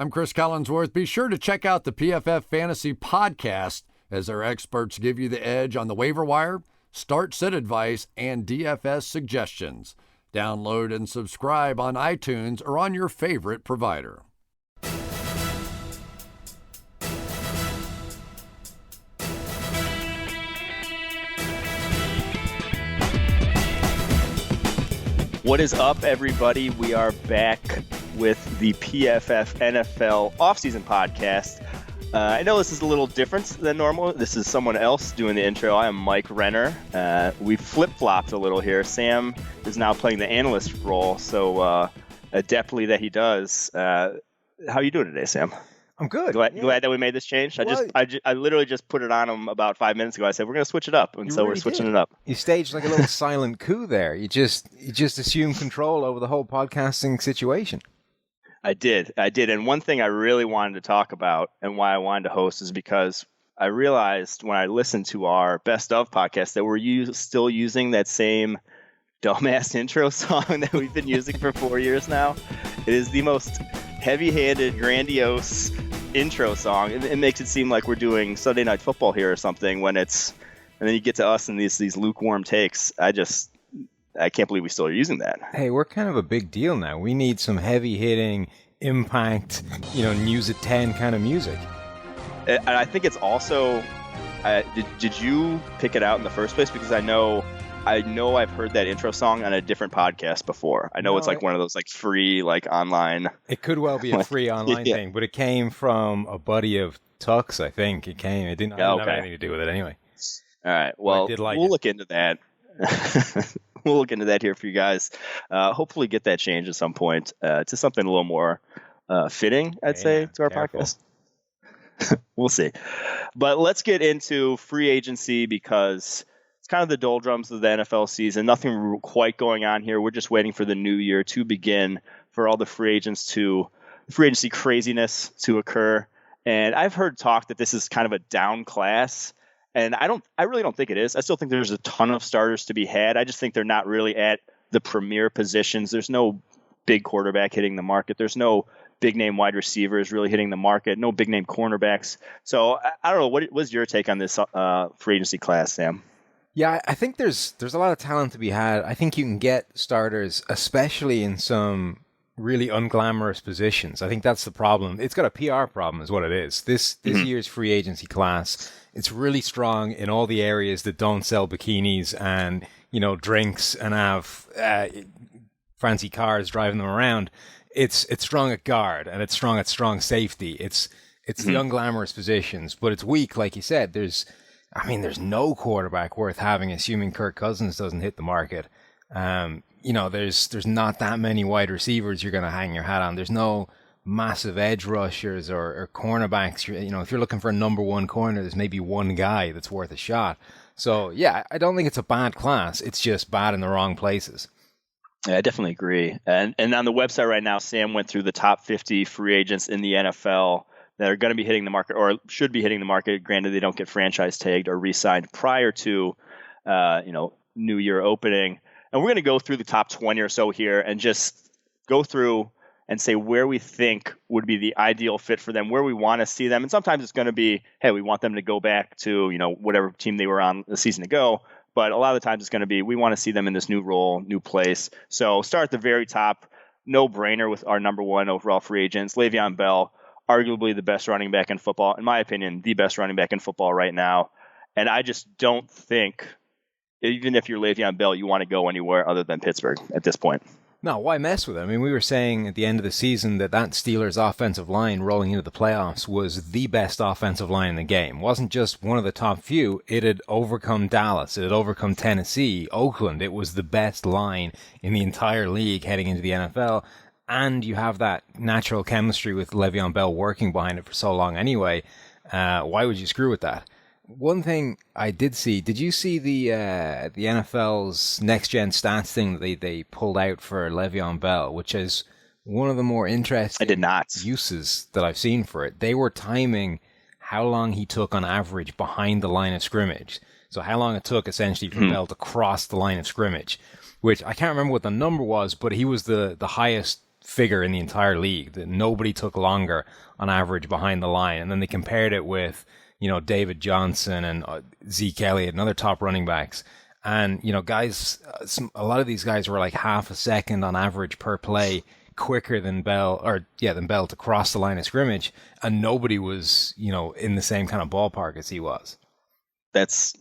I'm Chris Collinsworth. Be sure to check out the PFF Fantasy Podcast as our experts give you the edge on the waiver wire, start-sit advice, and DFS suggestions. Download and subscribe on iTunes or on your favorite provider. What is up, everybody? We are back with the PFF NFL offseason podcast. I know this is a little different than normal. This is someone else doing the intro. I am Mike Renner. We flip-flopped a little here. Sam is now playing the analyst role, so adeptly that he does. How are you doing today, Sam? I'm good. Glad that we made this change. I literally just put it on him about 5 minutes ago. I said we're going to switch it up, and so we're switching it up. You staged like a little silent coup there. You just assumed control over the whole podcasting situation. I did. And one thing I really wanted to talk about and why I wanted to host is because I realized when I listened to our Best Of podcast that we're still using that same dumbass intro song that we've been using for 4 years now. It is the most heavy-handed, grandiose intro song. It makes it seem like we're doing Sunday Night Football here or something and then you get to us and these lukewarm takes. I can't believe we still are using that. Hey, we're kind of a big deal now. We need some heavy-hitting, impact, news at 10 kind of music. And I think it's also, did you pick it out in the first place? Because I know I've heard that intro song on a different podcast before. I know it's like one of those like free, like online. It could well be a free online thing, but it came from a buddy of Tuck's, I think. It didn't have anything to do with it anyway. All right. Well, we'll look into that. We'll look into that here for you guys. Hopefully get that changed at some point to something a little more fitting, I'd say, to our podcast. We'll see. But let's get into free agency because it's kind of the doldrums of the NFL season. Nothing quite going on here. We're just waiting for the new year to begin for all the free agency craziness to occur. And I've heard talk that this is kind of a down class. And I really don't think it is. I still think there's a ton of starters to be had. I just think they're not really at the premier positions. There's no big quarterback hitting the market. There's no big name wide receivers really hitting the market. No big name cornerbacks. So I don't know. What was your take on this free agency class, Sam? Yeah, I think there's a lot of talent to be had. I think you can get starters, especially in some really unglamorous positions. I think that's the problem. It's got a PR problem is what it is. This year's free agency class, it's really strong in all the areas that don't sell bikinis and, drinks and have fancy cars driving them around. It's strong at guard and it's strong at strong safety. It's the unglamorous positions, but it's weak, like you said. There's no quarterback worth having, assuming Kirk Cousins doesn't hit the market. There's not that many wide receivers you're going to hang your hat on. There's no massive edge rushers or cornerbacks. If you're looking for a number one corner, there's maybe one guy that's worth a shot. So, yeah, I don't think it's a bad class. It's just bad in the wrong places. Yeah, I definitely agree. And on the website right now, Sam went through the top 50 free agents in the NFL that are going to be hitting the market or should be hitting the market. Granted, they don't get franchise tagged or re-signed prior to, New Year opening. And we're going to go through the top 20 or so here and just go through and say where we think would be the ideal fit for them, where we want to see them. And sometimes it's going to be, hey, we want them to go back to, whatever team they were on the season ago. But a lot of the times it's going to be, we want to see them in this new role, new place. So start at the very top, no brainer with our number one overall free agents, Le'Veon Bell, arguably the best running back in football. In my opinion, the best running back in football right now. And I just don't think, even if you're Le'Veon Bell, you want to go anywhere other than Pittsburgh at this point. No, why mess with it? I mean, we were saying at the end of the season that Steelers offensive line rolling into the playoffs was the best offensive line in the game. It wasn't just one of the top few. It had overcome Dallas. It had overcome Tennessee, Oakland. It was the best line in the entire league heading into the NFL. And you have that natural chemistry with Le'Veon Bell working behind it for so long anyway. Why would you screw with that? One thing I did see, did you see the NFL's next gen stats thing that they pulled out for Le'Veon Bell, which is one of the more interesting uses that I've seen for it. They were timing how long he took on average behind the line of scrimmage. So how long it took essentially for Bell to cross the line of scrimmage, which I can't remember what the number was, but he was the highest figure in the entire league, that nobody took longer on average behind the line. And then they compared it with, David Johnson and Zeke Elliott and other top running backs. And, guys, a lot of these guys were like half a second on average per play quicker than Bell to cross the line of scrimmage. And nobody was, in the same kind of ballpark as he was. That's,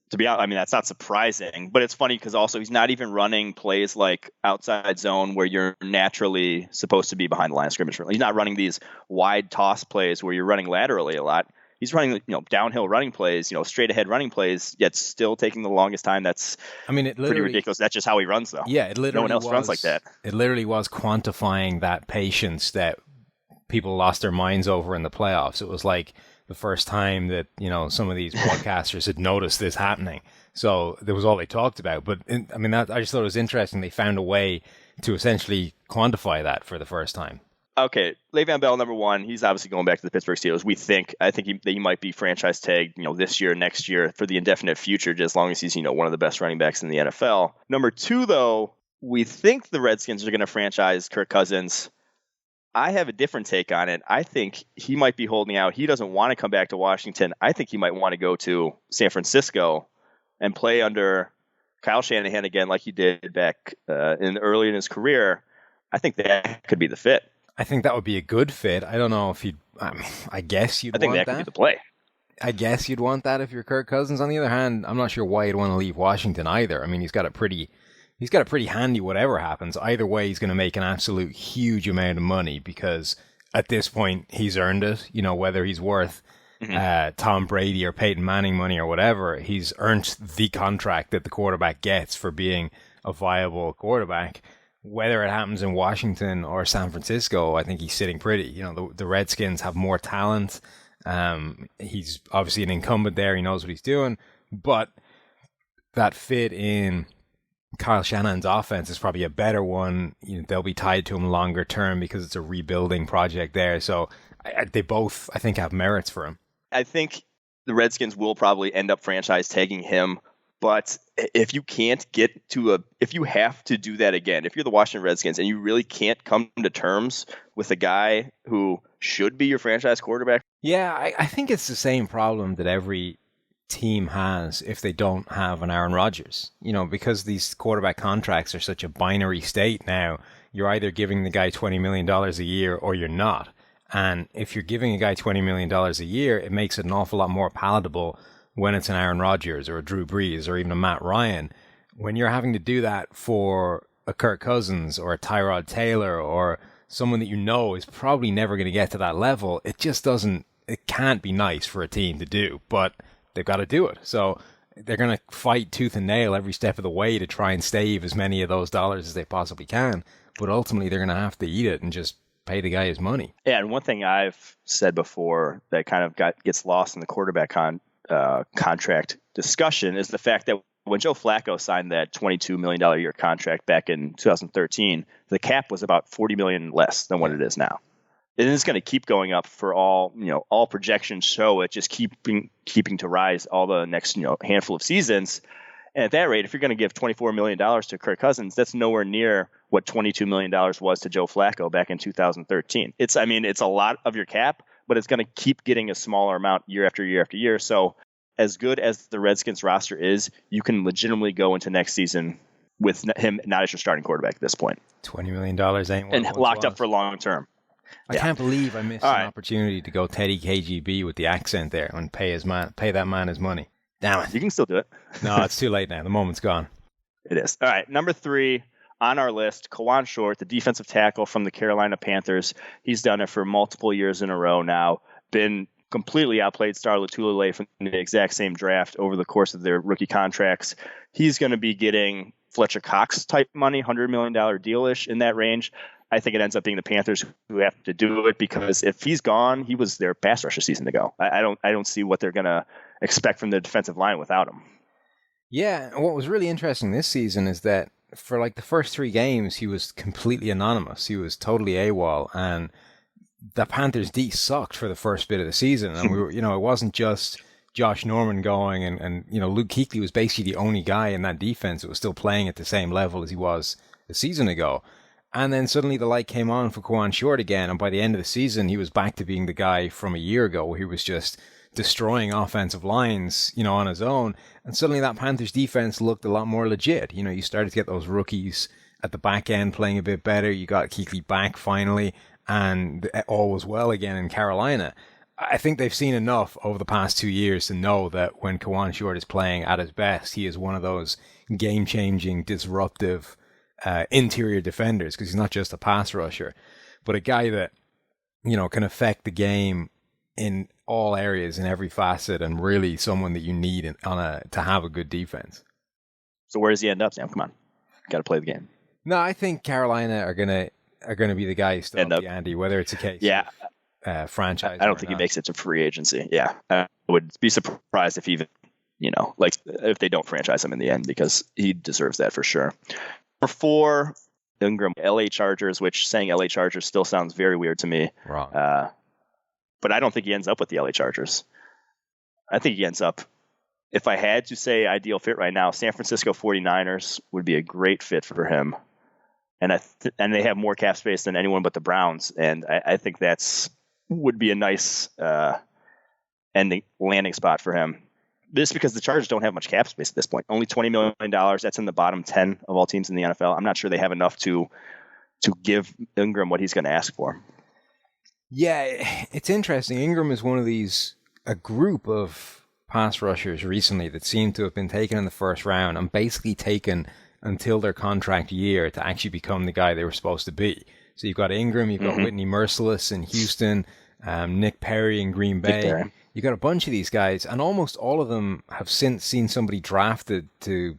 to be honest, I mean, that's not surprising, but it's funny because also he's not even running plays like outside zone where you're naturally supposed to be behind the line of scrimmage. He's not running these wide toss plays where you're running laterally a lot. He's running, downhill running plays, straight ahead running plays, yet still taking the longest time. That's, pretty ridiculous. That's just how he runs, though. Yeah, no one else runs like that. It literally was quantifying that patience that people lost their minds over in the playoffs. It was like the first time that, some of these broadcasters had noticed this happening. So that was all they talked about. But I just thought it was interesting. They found a way to essentially quantify that for the first time. Okay, Le'Veon Bell, number one, he's obviously going back to the Pittsburgh Steelers. I think he might be franchise tagged, this year, next year, for the indefinite future, just as long as he's, one of the best running backs in the NFL. Number two, though, we think the Redskins are going to franchise Kirk Cousins. I have a different take on it. I think he might be holding out. He doesn't want to come back to Washington. I think he might want to go to San Francisco and play under Kyle Shanahan again, like he did back early in his career. I think that could be the fit. I think that would be a good fit. I don't know if you'd. I guess you'd. I think want that could be the play. I guess you'd want that if you're Kirk Cousins. On the other hand, I'm not sure why you'd want to leave Washington either. I mean, he's got it pretty handy. Whatever happens, either way, he's going to make an absolute huge amount of money because at this point he's earned it. Whether he's worth Tom Brady or Peyton Manning money or whatever, he's earned the contract that the quarterback gets for being a viable quarterback. Whether it happens in Washington or San Francisco, I think he's sitting pretty. The Redskins have more talent. He's obviously an incumbent there. He knows what he's doing. But that fit in Kyle Shanahan's offense is probably a better one. They'll be tied to him longer term because it's a rebuilding project there. So they both, I think, have merits for him. I think the Redskins will probably end up franchise tagging him. But if you can't if you have to do that again, if you're the Washington Redskins and you really can't come to terms with a guy who should be your franchise quarterback. Yeah, I think it's the same problem that every team has if they don't have an Aaron Rodgers. Because these quarterback contracts are such a binary state now, you're either giving the guy $20 million a year or you're not. And if you're giving a guy $20 million a year, it makes it an awful lot more palatable when it's an Aaron Rodgers or a Drew Brees or even a Matt Ryan. When you're having to do that for a Kirk Cousins or a Tyrod Taylor or someone that is probably never going to get to that level, it can't be nice for a team to do, but they've got to do it. So they're going to fight tooth and nail every step of the way to try and save as many of those dollars as they possibly can. But ultimately, they're going to have to eat it and just pay the guy his money. Yeah, and one thing I've said before that kind of gets lost in the quarterback contract discussion is the fact that when Joe Flacco signed that $22 million a year contract back in 2013, the cap was about $40 million less than what it is now. And it's going to keep going up for all projections show it just keeping to rise all the next, handful of seasons. And at that rate, if you're going to give $24 million to Kirk Cousins, that's nowhere near what $22 million was to Joe Flacco back in 2013. It's a lot of your cap, but it's going to keep getting a smaller amount year after year after year. So as good as the Redskins roster is, you can legitimately go into next season with him not as your starting quarterback at this point. $20 million ain't what and locked up for long term. I can't believe I missed an opportunity to go Teddy KGB with the accent there and pay that man his money. Damn it. You can still do it. No, it's too late now. The moment's gone. It is. All right, number 3 on our list, Kawan Short, the defensive tackle from the Carolina Panthers. He's done it for multiple years in a row now. Been completely outplayed Star Lotulelei from the exact same draft over the course of their rookie contracts. He's going to be getting Fletcher Cox type money, $100 million deal-ish in that range. I think it ends up being the Panthers who have to do it because if he's gone, he was their pass rusher season ago. I don't see what they're going to expect from the defensive line without him. Yeah, what was really interesting this season is that for like the first 3 games, he was completely anonymous. He was totally AWOL, and the Panthers D sucked for the first bit of the season. And we were, it wasn't just Josh Norman going and Luke Kuechly was basically the only guy in that defense that was still playing at the same level as he was a season ago. And then suddenly the light came on for Kawan Short again. And by the end of the season, he was back to being the guy from a year ago where he was just destroying offensive lines, on his own. And suddenly that Panthers defense looked a lot more legit. You started to get those rookies at the back end playing a bit better. You got Kuechly back finally, and all was well again in Carolina. I think they've seen enough over the past 2 years to know that when Kawan Short is playing at his best, he is one of those game-changing, disruptive interior defenders, because he's not just a pass rusher, but a guy that, can affect the game in all areas, in every facet, and really someone that you need to have a good defense. So where does he end up, Sam? Come on. Got to play the game. No, I think Carolina are gonna be the guy who step up the ante, whether it's a case of franchise. I don't think he makes it to free agency. Yeah, I would be surprised if even if they don't franchise him in the end, because he deserves that for sure. Number 4, Ingram, LA Chargers, which saying LA Chargers still sounds very weird to me. Wrong. But I don't think he ends up with the LA Chargers. I think he ends up, if I had to say ideal fit right now, San Francisco 49ers would be a great fit for him. And and they have more cap space than anyone but the Browns. And I think would be a nice landing spot for him. This because the Chargers don't have much cap space at this point. Only $20 million. That's in the bottom 10 of all teams in the NFL. I'm not sure they have enough to give Ingram what he's going to ask for. Yeah, it's interesting. Ingram is one of a group of pass rushers recently that seem to have been taken in the first round and basically taken until their contract year to actually become the guy they were supposed to be. So you've got Ingram, you've got Whitney Merciless in Houston, Nick Perry in Green Bay. You got a bunch of these guys, and almost all of them have since seen somebody drafted to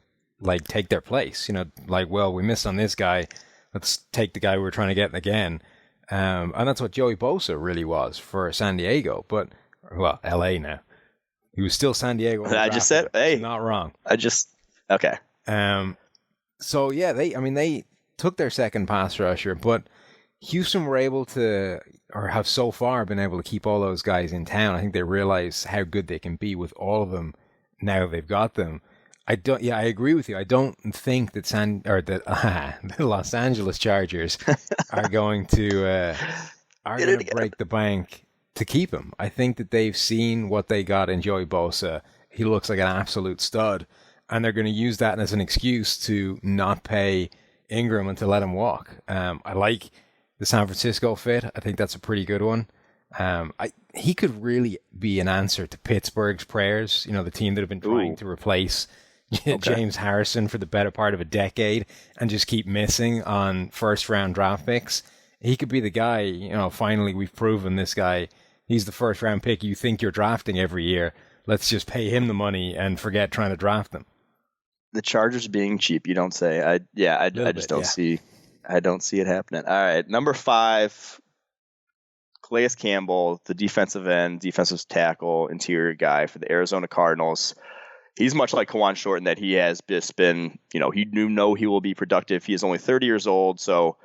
take their place. Well, we missed on this guy. Let's take the guy we're trying to get again. And that's what Joey Bosa really was for San Diego, but LA now. He was still San Diego. I just said, hey, not wrong. Okay. So yeah, they took their second pass rusher, but Houston were able to, or have so far been able to keep all those guys in town. I think they realize how good they can be with all of them now they've got them. I agree with you. I don't think that the Los Angeles Chargers are going to break the bank to keep him. I think that they've seen what they got in Joey Bosa. He looks like an absolute stud, and they're going to use that as an excuse to not pay Ingram and to let him walk. I like the San Francisco fit. I think that's a pretty good one. He could really be an answer to Pittsburgh's prayers, the team that have been trying to replace James Harrison for the better part of a decade and just keep missing on first-round draft picks. He could be the guy, finally we've proven this guy. He's the first-round pick you think you're drafting every year. Let's just pay him the money and forget trying to draft him. The Chargers being cheap, you don't say. I don't see it happening. All right, number 5, Calais Campbell, the defensive end, defensive tackle, interior guy for the Arizona Cardinals. He's much like Kawan Short in that he has just been, he he will be productive. He is only 30 years old, so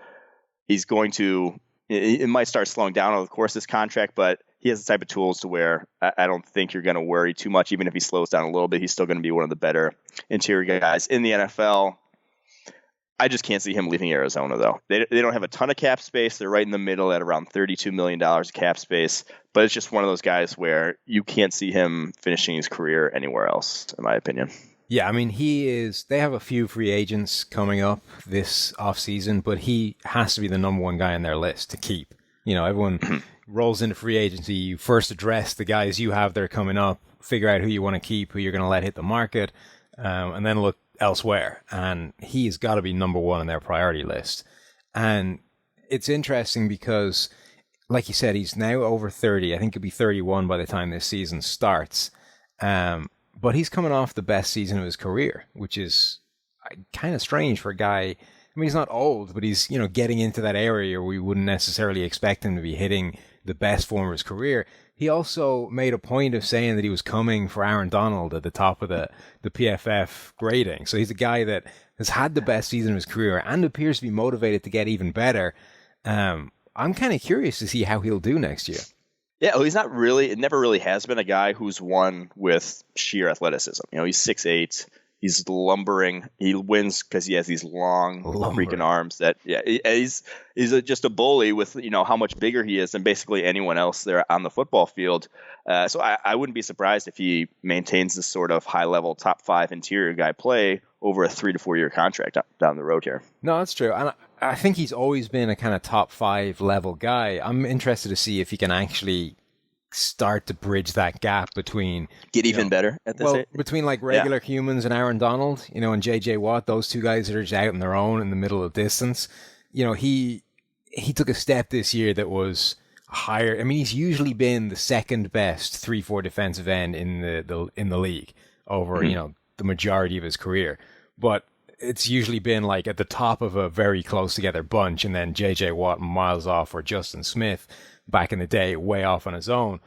he's going to, it might start slowing down over the course of this contract, but he has the type of tools to where I don't think you're going to worry too much. Even if he slows down a little bit, he's still going to be one of the better interior guys in the NFL. I just can't see him leaving Arizona, though. They don't have a ton of cap space. They're right in the middle at around $32 million of cap space. But it's just one of those guys where you can't see him finishing his career anywhere else, in my opinion. Yeah, they have a few free agents coming up this offseason, but he has to be the number one guy on their list to keep. Everyone rolls into free agency. You first address the guys you have that are coming up, figure out who you want to keep, who you're going to let hit the market, and then look elsewhere. And he's got to be number one on their priority list. And it's interesting because, like you said, he's now over 30. I think he'll be 31 by the time this season starts. But he's coming off the best season of his career, which is kind of strange for a guy. He's not old, but he's, getting into that area where we wouldn't necessarily expect him to be hitting the best form of his career. He also made a point of saying that he was coming for Aaron Donald at the top of the PFF grading. So he's a guy that has had the best season of his career and appears to be motivated to get even better. I'm kind of curious to see how he'll do next year. Yeah, well, it never really has been a guy who's won with sheer athleticism. He's 6'8", lumbering. He wins because he has these long freaking arms that, he's just a bully with, how much bigger he is than basically anyone else there on the football field. So I wouldn't be surprised if he maintains this sort of high level top 5 interior guy play over a 3 to 4 year contract down the road here. No, that's true. And I think he's always been a kind of top 5 level guy. I'm interested to see if he can actually start to bridge that gap between better at this age. Between like regular humans and Aaron Donald, and JJ Watt, those two guys that are just out on their own in the middle of distance. He took a step this year that was higher. I mean, he's usually been the second best 3-4 defensive end in the league over the majority of his career, but it's usually been like at the top of a very close together bunch, and then JJ Watt miles off, or Justin Smith back in the day way off on his own.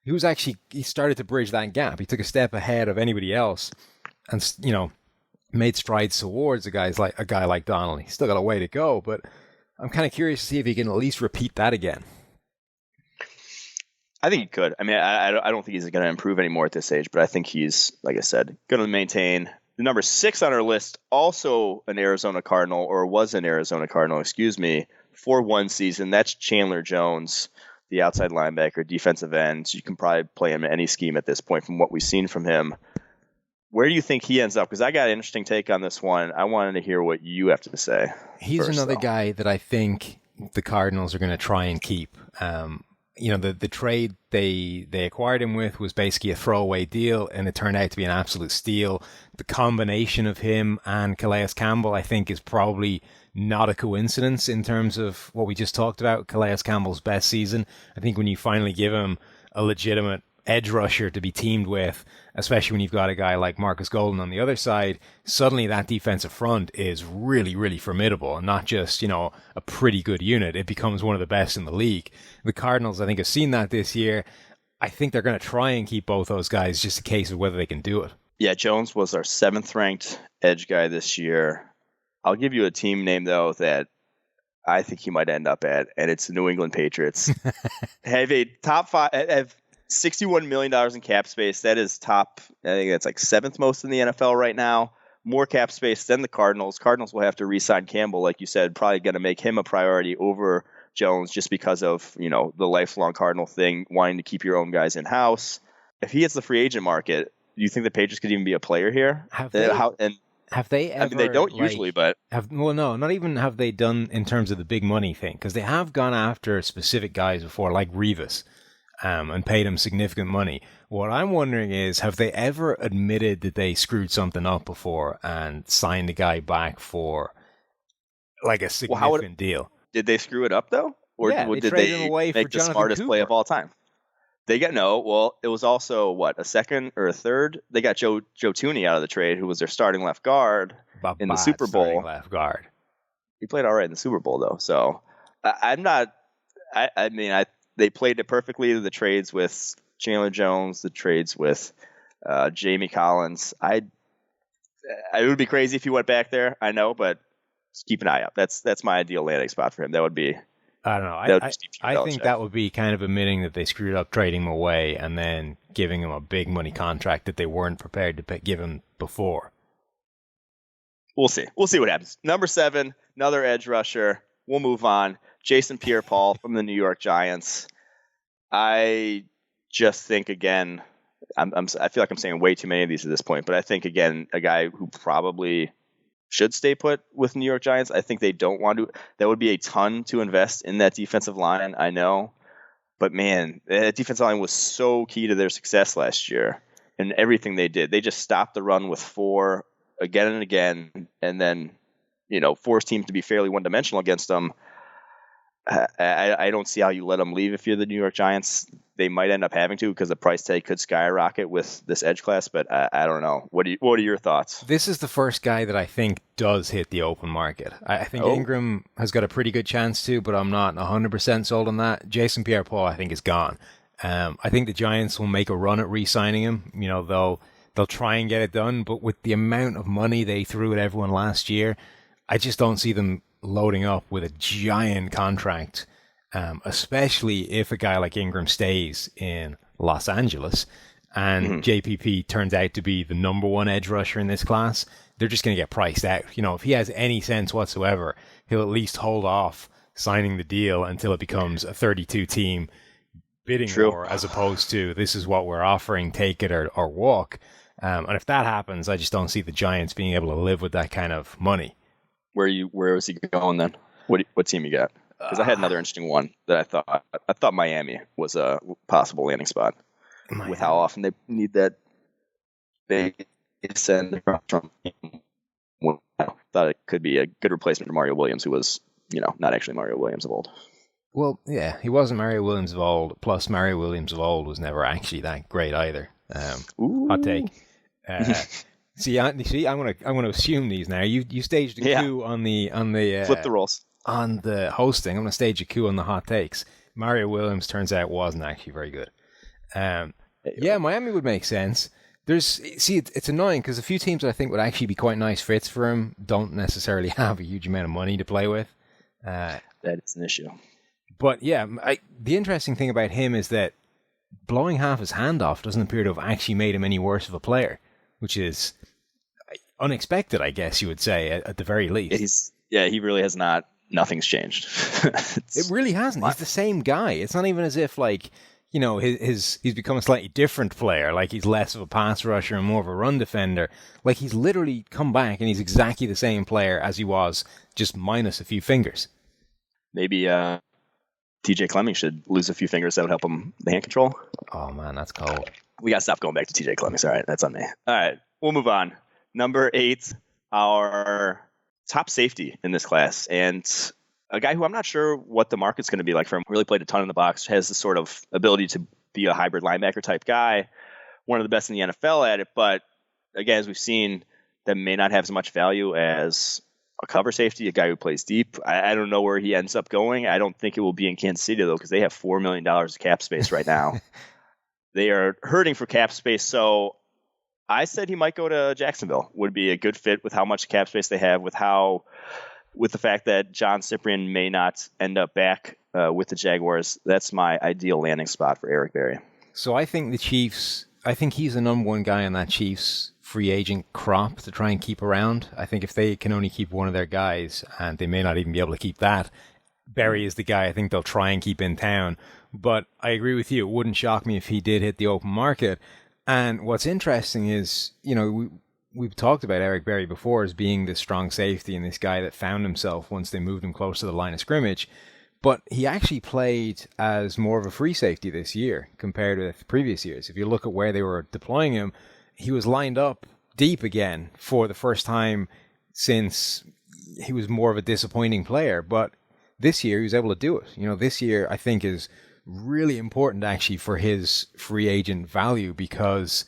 He started to bridge that gap. He took a step ahead of anybody else, and made strides towards a guy like Donald. He's still got a way to go, but I'm kind of curious to see if he can at least repeat that again. I think he could. I mean, I don't think he's going to improve anymore at this age, but I think he's, like I said, going to maintain. The number 6 on our list, also an Arizona Cardinal, or was an Arizona Cardinal, for one season. That's Chandler Jones, the outside linebacker, defensive end. You can probably play him in any scheme at this point from what we've seen from him. Where do you think he ends up? Because I got an interesting take on this one. I wanted to hear what you have to say. He's another guy that I think the Cardinals are going to try and keep. The trade they acquired him with was basically a throwaway deal, and it turned out to be an absolute steal. The combination of him and Calais Campbell, I think, is probably not a coincidence in terms of what we just talked about. Calais Campbell's best season. I think when you finally give him a legitimate edge rusher to be teamed with, especially when you've got a guy like Marcus Golden on the other side, suddenly that defensive front is really, really formidable, and not just, a pretty good unit. It becomes one of the best in the league. The Cardinals, I think, have seen that this year. I think they're going to try and keep both those guys, just a case of whether they can do it. Yeah, Jones was our 7th ranked edge guy this year. I'll give you a team name, though, that I think he might end up at, and it's the New England Patriots. Have a top 5, have $61 million in cap space. That is top, I think that's like 7th most in the NFL right now. More cap space than the Cardinals. Cardinals will have to re-sign Campbell, like you said, probably going to make him a priority over Jones just because of, the lifelong Cardinal thing, wanting to keep your own guys in-house. If he hits the free agent market, do you think the Patriots could even be a player here? Have they ever? I mean, they don't usually, but not even have they done in terms of the big money thing, because they have gone after specific guys before, like Revis, and paid him significant money. What I'm wondering is, have they ever admitted that they screwed something up before and signed the guy back for like a significant deal? Did they screw it up though, or did they make the smartest Cooper play of all time? They got it was also a second or a third. They got Joe Tooney out of the trade, who was their starting left guard in the Super Bowl. Left guard. He played all right in the Super Bowl though. So I'm not. I mean, they played it perfectly. The trades with Chandler Jones, the trades with Jamie Collins. It would be crazy if he went back there. I know, but just keep an eye out. That's my ideal landing spot for him. That would be. I don't know. I think that would be kind of admitting that they screwed up trading him away and then giving him a big money contract that they weren't prepared to give him before. We'll see. We'll see what happens. Number 7, another edge rusher. We'll move on. Jason Pierre-Paul from the New York Giants. I just think, again, I feel like I'm saying way too many of these at this point, but I think, again, a guy who probably should stay put with New York Giants. I think they don't want to. That would be a ton to invest in that defensive line, I know. But, man, that defensive line was so key to their success last year and everything they did. They just stopped the run with 4 again and again, and then, forced teams to be fairly one-dimensional against them. I don't see how you let them leave if you're the New York Giants. They might end up having to because the price tag could skyrocket with this edge class, but I don't know. What are your thoughts? This is the first guy that I think does hit the open market. I think Ingram has got a pretty good chance to, but I'm not 100% sold on that. Jason Pierre-Paul, I think, is gone. I think the Giants will make a run at re-signing him. They'll try and get it done, but with the amount of money they threw at everyone last year, I just don't see them loading up with a giant contract, especially if a guy like Ingram stays in Los Angeles. and JPP turns out to be the number one edge rusher in this class, they're just going to get priced out. If he has any sense whatsoever, he'll at least hold off signing the deal until it becomes a 32-team bidding war, as opposed to this is what we're offering, take it or walk. And if that happens, I just don't see the Giants being able to live with that kind of money. Where was he going then? What team you got? Because I had another interesting one that I thought Miami was a possible landing spot. With how often they need that big send from. I thought it could be a good replacement for Mario Williams, who was, not actually Mario Williams of old. Well, yeah, he wasn't Mario Williams of old. Plus, Mario Williams of old was never actually that great either. Hot take. I'm gonna assume these now. You staged a coup on the flip the roles on the hosting. I'm gonna stage a coup on the hot takes. Mario Williams turns out wasn't actually very good. Miami would make sense. It's annoying because a few teams that I think would actually be quite nice fits for him don't necessarily have a huge amount of money to play with. That is an issue. But yeah, the interesting thing about him is that blowing half his hand off doesn't appear to have actually made him any worse of a player, which is unexpected, I guess you would say, at the very least. He really has not. Nothing's changed. It really hasn't. He's the same guy. It's not even as if he's become a slightly different player. Like he's less of a pass rusher and more of a run defender. Like he's literally come back and he's exactly the same player as he was, just minus a few fingers. Maybe TJ Clemming should lose a few fingers. That would help him the hand control. Oh man, that's cold. We got to stop going back to TJ Clemming. All right, that's on me. All right, we'll move on. Number 8, our top safety in this class, and a guy who I'm not sure what the market's going to be like for him. Really played a ton in the box, has the sort of ability to be a hybrid linebacker type guy, one of the best in the NFL at it. But again, as we've seen, that may not have as much value as a cover safety, a guy who plays deep. I don't know where he ends up going. I don't think it will be in Kansas City, though, because they have $4 million of cap space right now. They are hurting for cap space. So I said he might go to Jacksonville. Would be a good fit with how much cap space they have, with the fact that John Cyprien may not end up back with the Jaguars. That's my ideal landing spot for Eric Berry. So I think he's the number one guy on that Chiefs free agent crop to try and keep around. I think if they can only keep one of their guys, and they may not even be able to keep that, Berry is the guy I think they'll try and keep in town. But I agree with you. It wouldn't shock me if he did hit the open market. And what's interesting is, we've talked about Eric Berry before as being this strong safety and this guy that found himself once they moved him close to the line of scrimmage. But he actually played as more of a free safety this year compared with previous years. If you look at where they were deploying him, he was lined up deep again for the first time since he was more of a disappointing player. But this year he was able to do it. This year I think is really important actually for his free agent value, because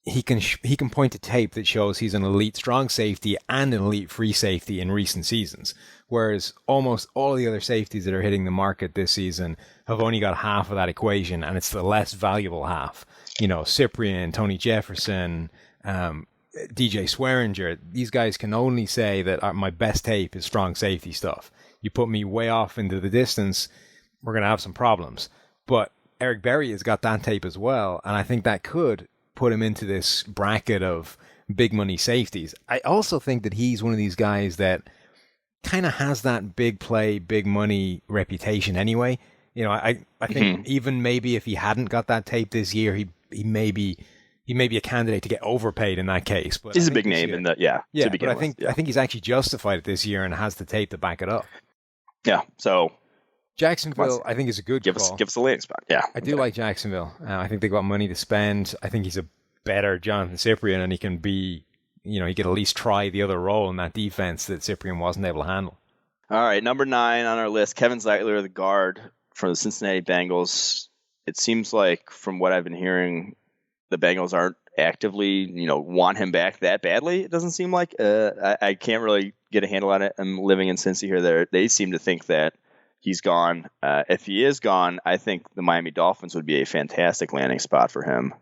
he can point to tape that shows he's an elite strong safety and an elite free safety in recent seasons, whereas almost all the other safeties that are hitting the market this season have only got half of that equation, and it's the less valuable half. Cyprien, Tony Jefferson, DJ Swearinger, these guys can only say that my best tape is strong safety stuff. You put me way off into the distance, we're going to have some problems. But Eric Berry has got that tape as well, and I think that could put him into this bracket of big money safeties. I also think that he's one of these guys that kind of has that big play, big money reputation anyway. I think even maybe if he hadn't got that tape this year, he may be a candidate to get overpaid in that case. But he's a big name in that, yeah. But I think he's actually justified it this year and has the tape to back it up. Yeah. So Jacksonville, I think, is a good call. Give us a landing spot. Yeah, I do like Jacksonville. I think they got money to spend. I think he's a better Jonathan Cyprien, and he can be, he could at least try the other role in that defense that Cyprien wasn't able to handle. All right, number 9 on our list, Kevin Zeitler, the guard from the Cincinnati Bengals. It seems like, from what I've been hearing, the Bengals aren't actively, want him back that badly. It doesn't seem like. I can't really get a handle on it. I'm living in Cincy here. They seem to think that he's gone. If he is gone, I think the Miami Dolphins would be a fantastic landing spot for him,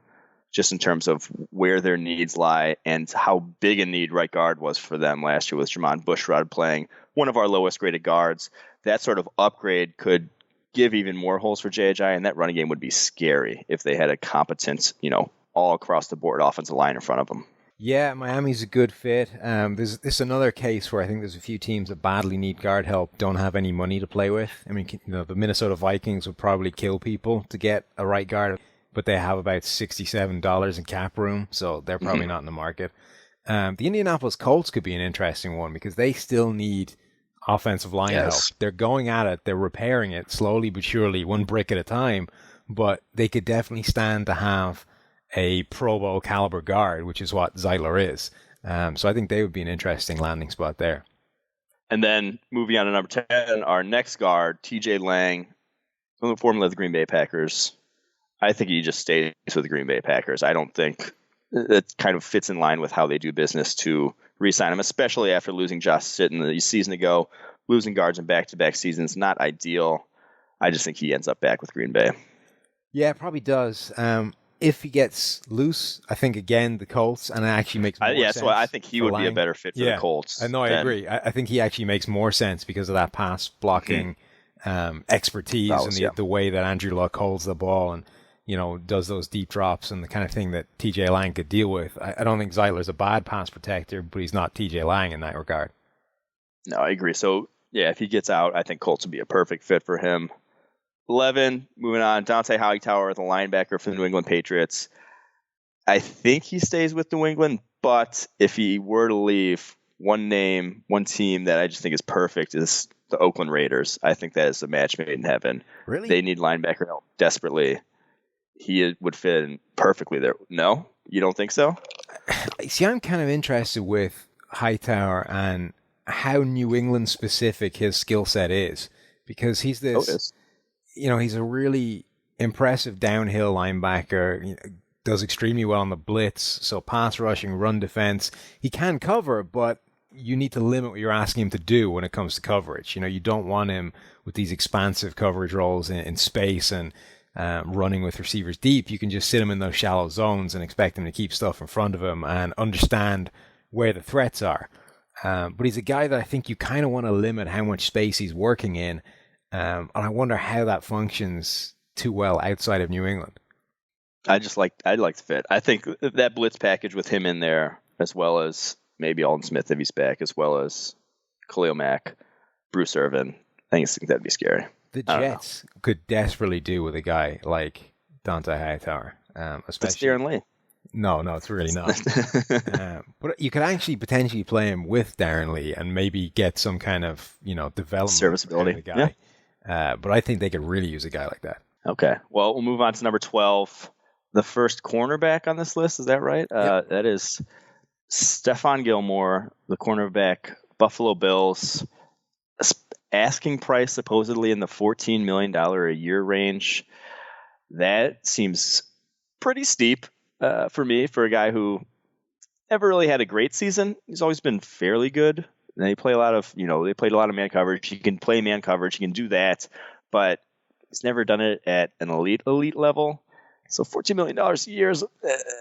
just in terms of where their needs lie and how big a need right guard was for them last year with Jermon Bushrod playing one of our lowest graded guards. That sort of upgrade could give even more holes for JHI, and that running game would be scary if they had a competent, all across the board offensive line in front of him. Yeah, Miami's a good fit. This is another case where I think there's a few teams that badly need guard help, don't have any money to play with. I mean, the Minnesota Vikings would probably kill people to get a right guard, but they have about $67 in cap room, so they're probably not in the market. The Indianapolis Colts could be an interesting one because they still need offensive line help. They're going at it, they're repairing it slowly but surely, one brick at a time, but they could definitely stand to have a Pro Bowl caliber guard, which is what Zeitler is. So I think they would be an interesting landing spot there. And then moving on to number 10, our next guard, TJ Lang, from the formula of the Green Bay Packers. I think he just stays with the Green Bay Packers. I don't think it kind of fits in line with how they do business to re-sign him, especially after losing Josh Sitton the season ago. Losing guards in back-to-back seasons, not ideal. I just think he ends up back with Green Bay. Yeah, it probably does. If he gets loose, I think, again, the Colts, and it actually makes more sense. So I think he would be a better fit for the Colts. I agree. I think he actually makes more sense because of that pass blocking expertise and the way that Andrew Luck holds the ball and, does those deep drops and the kind of thing that TJ Lang could deal with. I don't think Zeitler's a bad pass protector, but he's not TJ Lang in that regard. No, I agree. So, if he gets out, I think Colts would be a perfect fit for him. 11, moving on, Dante Hightower, the linebacker for the New England Patriots. I think he stays with New England, but if he were to leave, one team that I just think is perfect is the Oakland Raiders. I think that is a match made in heaven. Really? They need linebacker help desperately. He would fit in perfectly there. No? You don't think so? See, I'm kind of interested with Hightower and how New England specific his skill set is, because he's this... he's a really impressive downhill linebacker, does extremely well on the blitz, so pass rushing, run defense. He can cover, but you need to limit what you're asking him to do when it comes to coverage. You don't want him with these expansive coverage roles in space and running with receivers deep. You can just sit him in those shallow zones and expect him to keep stuff in front of him and understand where the threats are. But he's a guy that I think you kind of want to limit how much space he's working in. And I wonder how that functions too well outside of New England. I'd like the fit. I think that blitz package with him in there, as well as maybe Alden Smith if he's back, as well as Khalil Mack, Bruce Irvin, I think that'd be scary. The Jets could desperately do with a guy like Dante Hightower, especially. That's Darren Lee. No, it's really not. But you could actually potentially play him with Darren Lee and maybe get some kind of development serviceability. Kind of guy. Yeah. But I think they could really use a guy like that. Okay. Well, we'll move on to number 12. The first cornerback on this list, is that right? Yep. That is Stephon Gilmore, the cornerback, Buffalo Bills. Asking price supposedly in the $14 million a year range. That seems pretty steep for me, for a guy who never really had a great season. He's always been fairly good. And they play a lot of, they played a lot of man coverage. He can play man coverage. He can do that, but he's never done it at an elite level. So $14 million a year,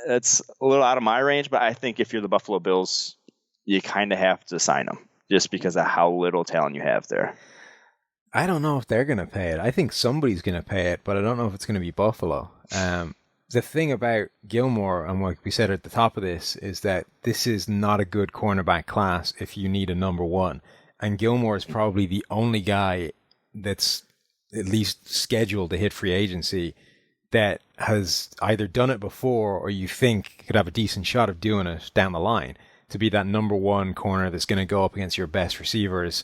that's a little out of my range, but I think if you're the Buffalo Bills, you kind of have to sign him just because of how little talent you have there. I don't know if they're going to pay it. I think somebody's going to pay it, but I don't know if it's going to be Buffalo. The thing about Gilmore, and what we said at the top of this, is that this is not a good cornerback class if you need a number one. And Gilmore is probably the only guy that's at least scheduled to hit free agency that has either done it before or you think could have a decent shot of doing it down the line, to be that number one corner that's going to go up against your best receivers,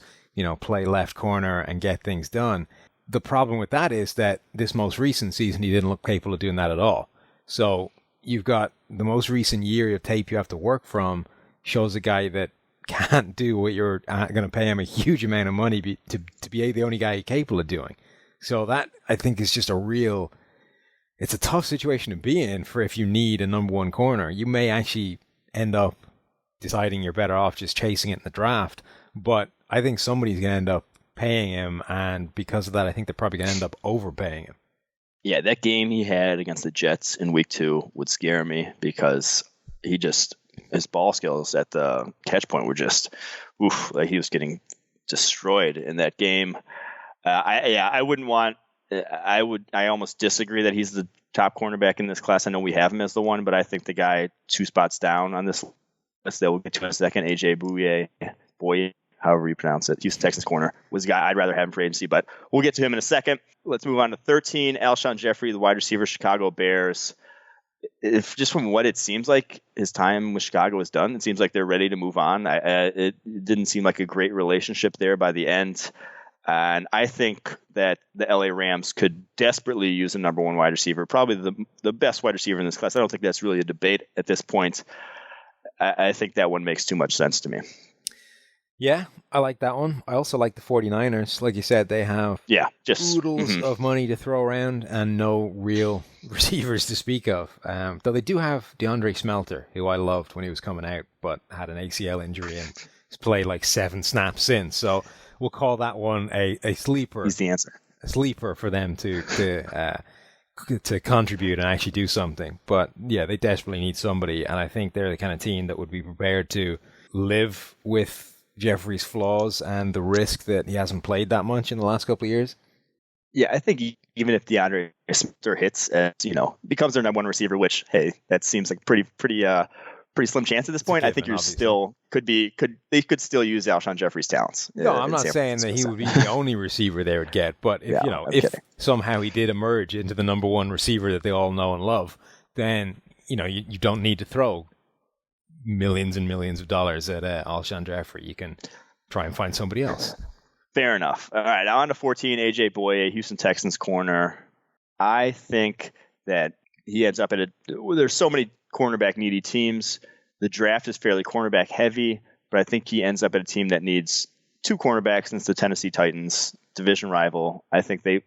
play left corner and get things done. The problem with that is that this most recent season, he didn't look capable of doing that at all. So you've got the most recent year of tape you have to work from shows a guy that can't do what you're going to pay him a huge amount of money to be the only guy capable of doing. So that, I think, is just it's a tough situation to be in for if you need a number one corner. You may actually end up deciding you're better off just chasing it in the draft, but I think somebody's going to end up paying him, and because of that, I think they're probably going to end up overpaying him. Yeah, that game he had against the Jets in week 2 would scare me because his ball skills at the catch point were just, like he was getting destroyed in that game. I wouldn't want I almost disagree that he's the top cornerback in this class. I know we have him as the one, but I think the guy 2 spots down on this list that we'll get to in a second, AJ Bouye, however you pronounce it, Houston Texans corner, was a guy I'd rather have him for agency, but we'll get to him in a second. Let's move on to 13, Alshon Jeffrey, the wide receiver, Chicago Bears. If just from what it seems like his time with Chicago is done, it seems like they're ready to move on. It didn't seem like a great relationship there by the end. And I think that the LA Rams could desperately use a number 1 wide receiver, probably the best wide receiver in this class. I don't think that's really a debate at this point. I think that one makes too much sense to me. Yeah, I like that one. I also like the 49ers. Like you said, they have oodles of money to throw around and no real receivers to speak of. Though they do have DeAndre Smelter, who I loved when he was coming out, but had an ACL injury and has played like 7 snaps since. So we'll call that one a sleeper. He's the answer. A sleeper for them to contribute and actually do something. But yeah, they desperately need somebody, and I think they're the kind of team that would be prepared to live with Jeffrey's flaws and the risk that he hasn't played that much in the last couple of years. Yeah, I think even if DeAndre Smelter hits, becomes their number 1 receiver, which, hey, that seems like pretty slim chance at this point. I think you're still they could still use Alshon Jeffrey's talents. No, I'm not saying that he would be the only receiver they would get, but if somehow he did emerge into the number 1 receiver that they all know and love, then you don't need to throw millions and millions of dollars at Alshon Jeffrey. You can try and find somebody else. Fair enough. All right, on to 14, AJ Bouye, Houston Texans corner. I think that he ends up there's so many cornerback needy teams. The draft is fairly cornerback heavy, but I think he ends up at a team that needs 2 cornerbacks, since the Tennessee Titans, division rival. I think they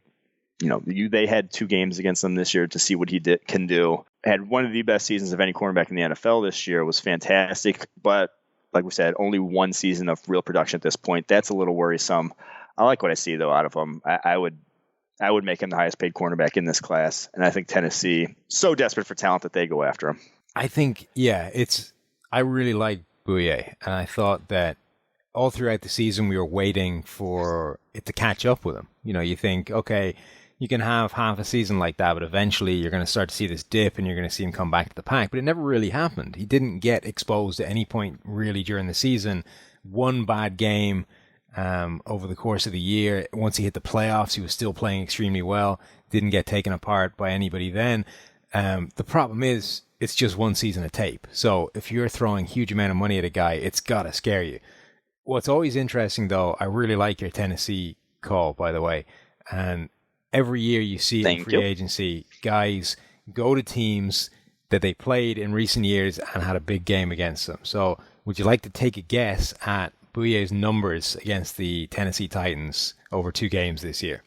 had 2 games against them this year to see what he can do. Had one of the best seasons of any cornerback in the NFL this year. Was fantastic, but like we said, only 1 season of real production at this point. That's a little worrisome. I like what I see though out of him. I would make him the highest paid cornerback in this class, and I think Tennessee so desperate for talent that they go after him. I think I really like Bouye, and I thought that all throughout the season we were waiting for it to catch up with him. You think, okay, you can have half a season like that, but eventually you're going to start to see this dip and you're going to see him come back to the pack. But it never really happened. He didn't get exposed at any point really during the season. 1 bad game over the course of the year. Once he hit the playoffs, he was still playing extremely well. Didn't get taken apart by anybody then. The problem is it's just 1 season of tape. So if you're throwing a huge amount of money at a guy, it's got to scare you. What's always interesting, though, I really like your Tennessee call, by the way. And every year you see in free agency, guys go to teams that they played in recent years and had a big game against them. So would you like to take a guess at Bouye's numbers against the Tennessee Titans over 2 games this year?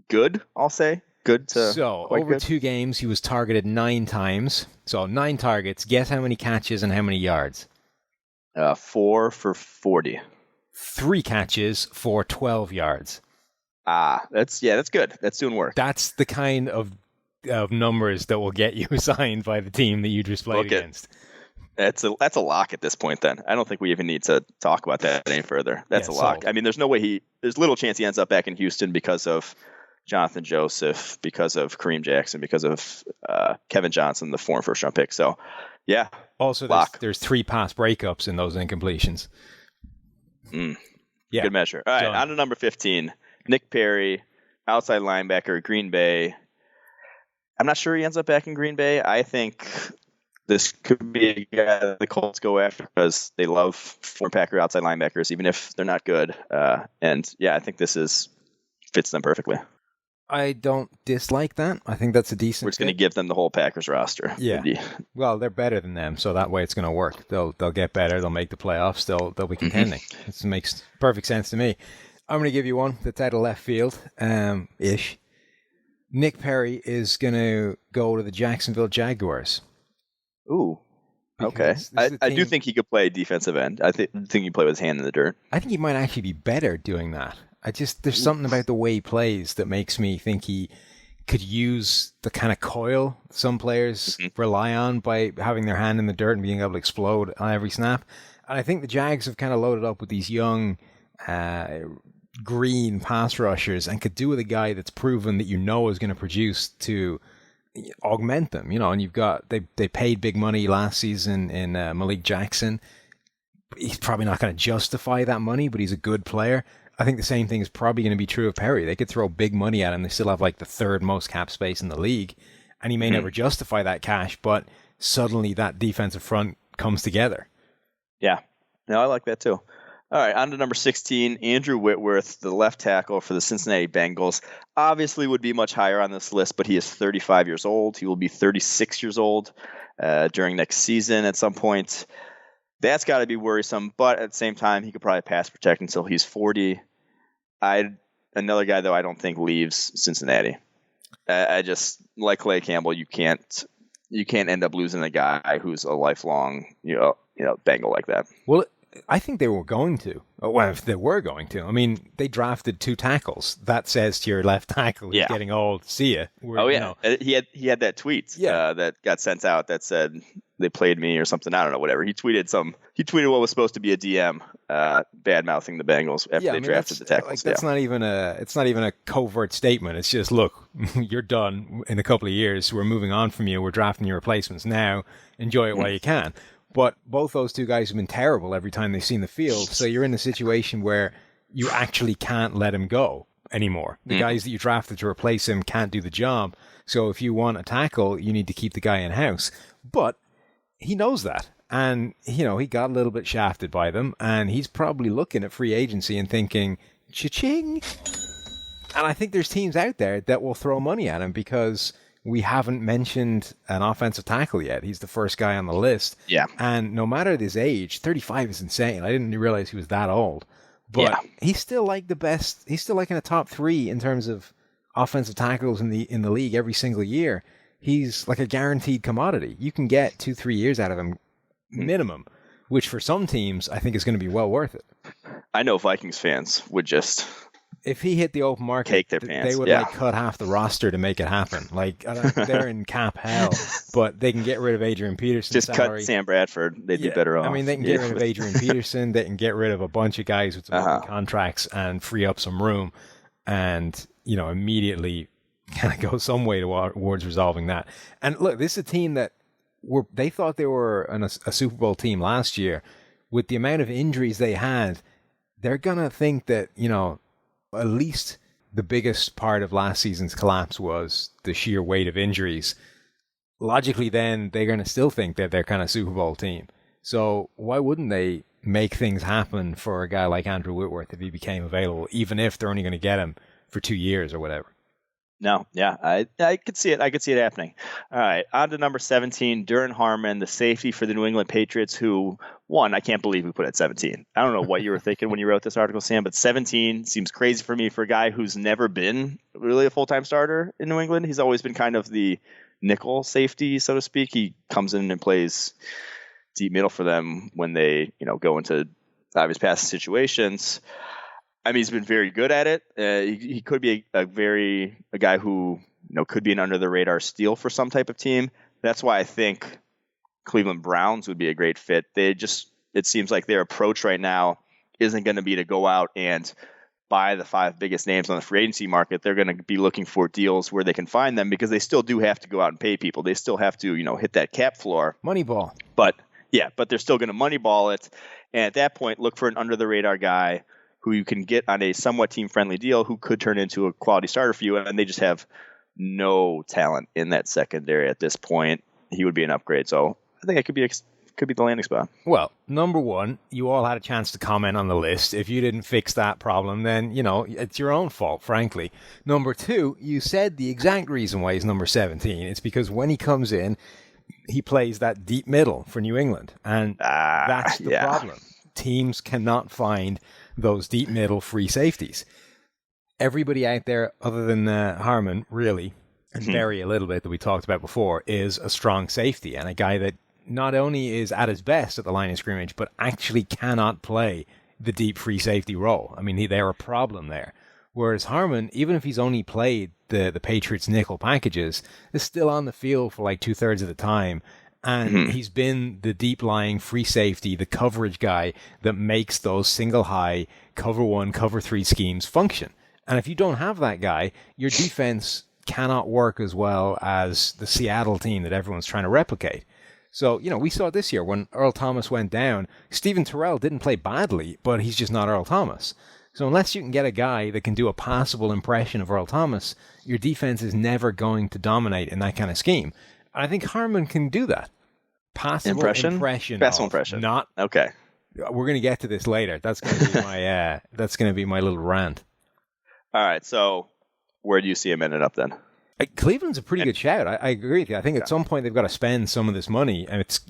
Good, I'll say. Good to So over good. 2 games, he was targeted 9 times. So 9 targets. Guess how many catches and how many yards? 4 for 40. 3 catches for 12 yards. That's good. That's doing work. That's the kind of numbers that will get you signed by the team that you just played against. That's a lock at this point. Then I don't think we even need to talk about that any further. That's a lock. Sold. I mean, there's little chance he ends up back in Houston because of Jonathan Joseph, because of Kareem Jackson, because of Kevin Johnson, the former first-round pick. So, yeah. Also, there's 3 pass breakups in those incompletions. Good measure. All right, on to number 15. Nick Perry, outside linebacker, Green Bay. I'm not sure he ends up back in Green Bay. I think this could be a guy the Colts go after because they love former Packer outside linebackers, even if they're not good. I think this fits them perfectly. I don't dislike that. I think that's a decent. We're just going to give them the whole Packers roster. Yeah. Well, they're better than them, so that way it's going to work. They'll get better. They'll make the playoffs. They'll be contending. It makes perfect sense to me. I'm going to give you one that's out of left field, ish. Nick Perry is going to go to the Jacksonville Jaguars. Ooh. Okay. I do think he could play defensive end. I think he could play with his hand in the dirt. I think he might actually be better doing that. There's something about the way he plays that makes me think he could use the kind of coil some players rely on by having their hand in the dirt and being able to explode on every snap. And I think the Jags have kind of loaded up with these young green pass rushers and could do with a guy that's proven that is going to produce to augment them. And you've got they paid big money last season in Malik Jackson. He's probably not going to justify that money, but he's a good player. I think the same thing is probably going to be true of Perry. They could throw big money at him. They still have like the third most cap space in the league, and he may never justify that cash, but suddenly that defensive front comes together. Yeah. No, I like that too. All right, on to number 16, Andrew Whitworth, the left tackle for the Cincinnati Bengals. Obviously would be much higher on this list, but he is 35 years old. He will be 36 years old during next season at some point. That's got to be worrisome, but at the same time, he could probably pass protect until he's 40. Another guy, though, I don't think leaves Cincinnati. I just, like Clay Campbell, you can't end up losing a guy who's a lifelong, Bengal like that. Well, I think they were going to. Well, if they were going to. I mean, they drafted 2 tackles. That says to your left tackle, he's getting old. See ya. He had that tweet that got sent out that said they played me or something. I don't know, whatever. He tweeted what was supposed to be a DM bad mouthing the Bengals after they drafted the tackles. It's not even a covert statement. It's just, look, you're done in a couple of years. We're moving on from you. We're drafting your replacements now. Enjoy it while you can. But both those 2 guys have been terrible every time they've seen the field. So you're in a situation where you actually can't let him go anymore. The guys that you drafted to replace him can't do the job. So if you want a tackle, you need to keep the guy in-house. But he knows that. And, he got a little bit shafted by them. And he's probably looking at free agency and thinking, cha-ching. And I think there's teams out there that will throw money at him because we haven't mentioned an offensive tackle yet. He's the first guy on the list. Yeah. And no matter his age, 35 is insane. I didn't realize he was that old. But he's still like the best. He's still like in the top 3 in terms of offensive tackles in the league every single year. He's like a guaranteed commodity. You can get 2-3 years out of him minimum, which for some teams I think is going to be well worth it. I know Vikings fans would just... If he hit the open market, they would cut half the roster to make it happen. They're in cap hell, but they can get rid of Adrian Peterson. Just cut Sam Bradford. They'd be better off. I mean, they can get rid of Adrian Peterson. They can get rid of a bunch of guys with some contracts and free up some room, and immediately kind of go some way towards resolving that. And look, this is a team that they thought they were a Super Bowl team last year. With the amount of injuries they had, they're gonna think that at least the biggest part of last season's collapse was the sheer weight of injuries. Logically, then, they're going to still think that they're kind of Super Bowl team. So why wouldn't they make things happen for a guy like Andrew Whitworth if he became available, even if they're only going to get him for 2 years or whatever? No, yeah, I could see it. I could see it happening. All right, on to number 17, Duran Harmon, the safety for the New England Patriots, who, I can't believe we put at 17. I don't know what you were thinking when you wrote this article, Sam, but 17 seems crazy for me for a guy who's never been really a full-time starter in New England. He's always been kind of the nickel safety, so to speak. He comes in and plays deep middle for them when they, go into obvious passing situations. I mean, he's been very good at it. He could be a guy who could be an under the radar steal for some type of team. That's why I think Cleveland Browns would be a great fit. It seems like their approach right now isn't going to be to go out and buy the 5 biggest names on the free agency market. They're going to be looking for deals where they can find them because they still do have to go out and pay people. They still have to hit that cap floor. Moneyball. But they're still going to moneyball it. And at that point, look for an under the radar guy who you can get on a somewhat team-friendly deal who could turn into a quality starter for you, and they just have no talent in that secondary at this point. He would be an upgrade, so I think it could be the landing spot. Well, number 1, you all had a chance to comment on the list. If you didn't fix that problem, then, it's your own fault, frankly. Number 2, you said the exact reason why he's number 17. It's because when he comes in, he plays that deep middle for New England, and that's the problem. Teams cannot find those deep middle free safeties. Everybody out there, other than Harmon, really, and Berry a little bit that we talked about before, is a strong safety and a guy that not only is at his best at the line of scrimmage, but actually cannot play the deep free safety role. I mean, they're a problem there. Whereas Harmon, even if he's only played the Patriots nickel packages, is still on the field for like 2/3 of the time And he's been the deep-lying free safety, the coverage guy that makes those single high, cover 1, cover 3 schemes function. And if you don't have that guy, your defense cannot work as well as the Seattle team that everyone's trying to replicate. So, we saw this year when Earl Thomas went down, Stephen Terrell didn't play badly, but he's just not Earl Thomas. So unless you can get a guy that can do a passable impression of Earl Thomas, your defense is never going to dominate in that kind of scheme. And I think Harmon can do that. Passable impression. Passable impression. Not okay. We're going to get to this later. That's going to be my that's going to be my little rant. All right. So where do you see him ending up then? Cleveland's a pretty good shout. I agree with you. I think at some point they've got to spend some of this money, and it's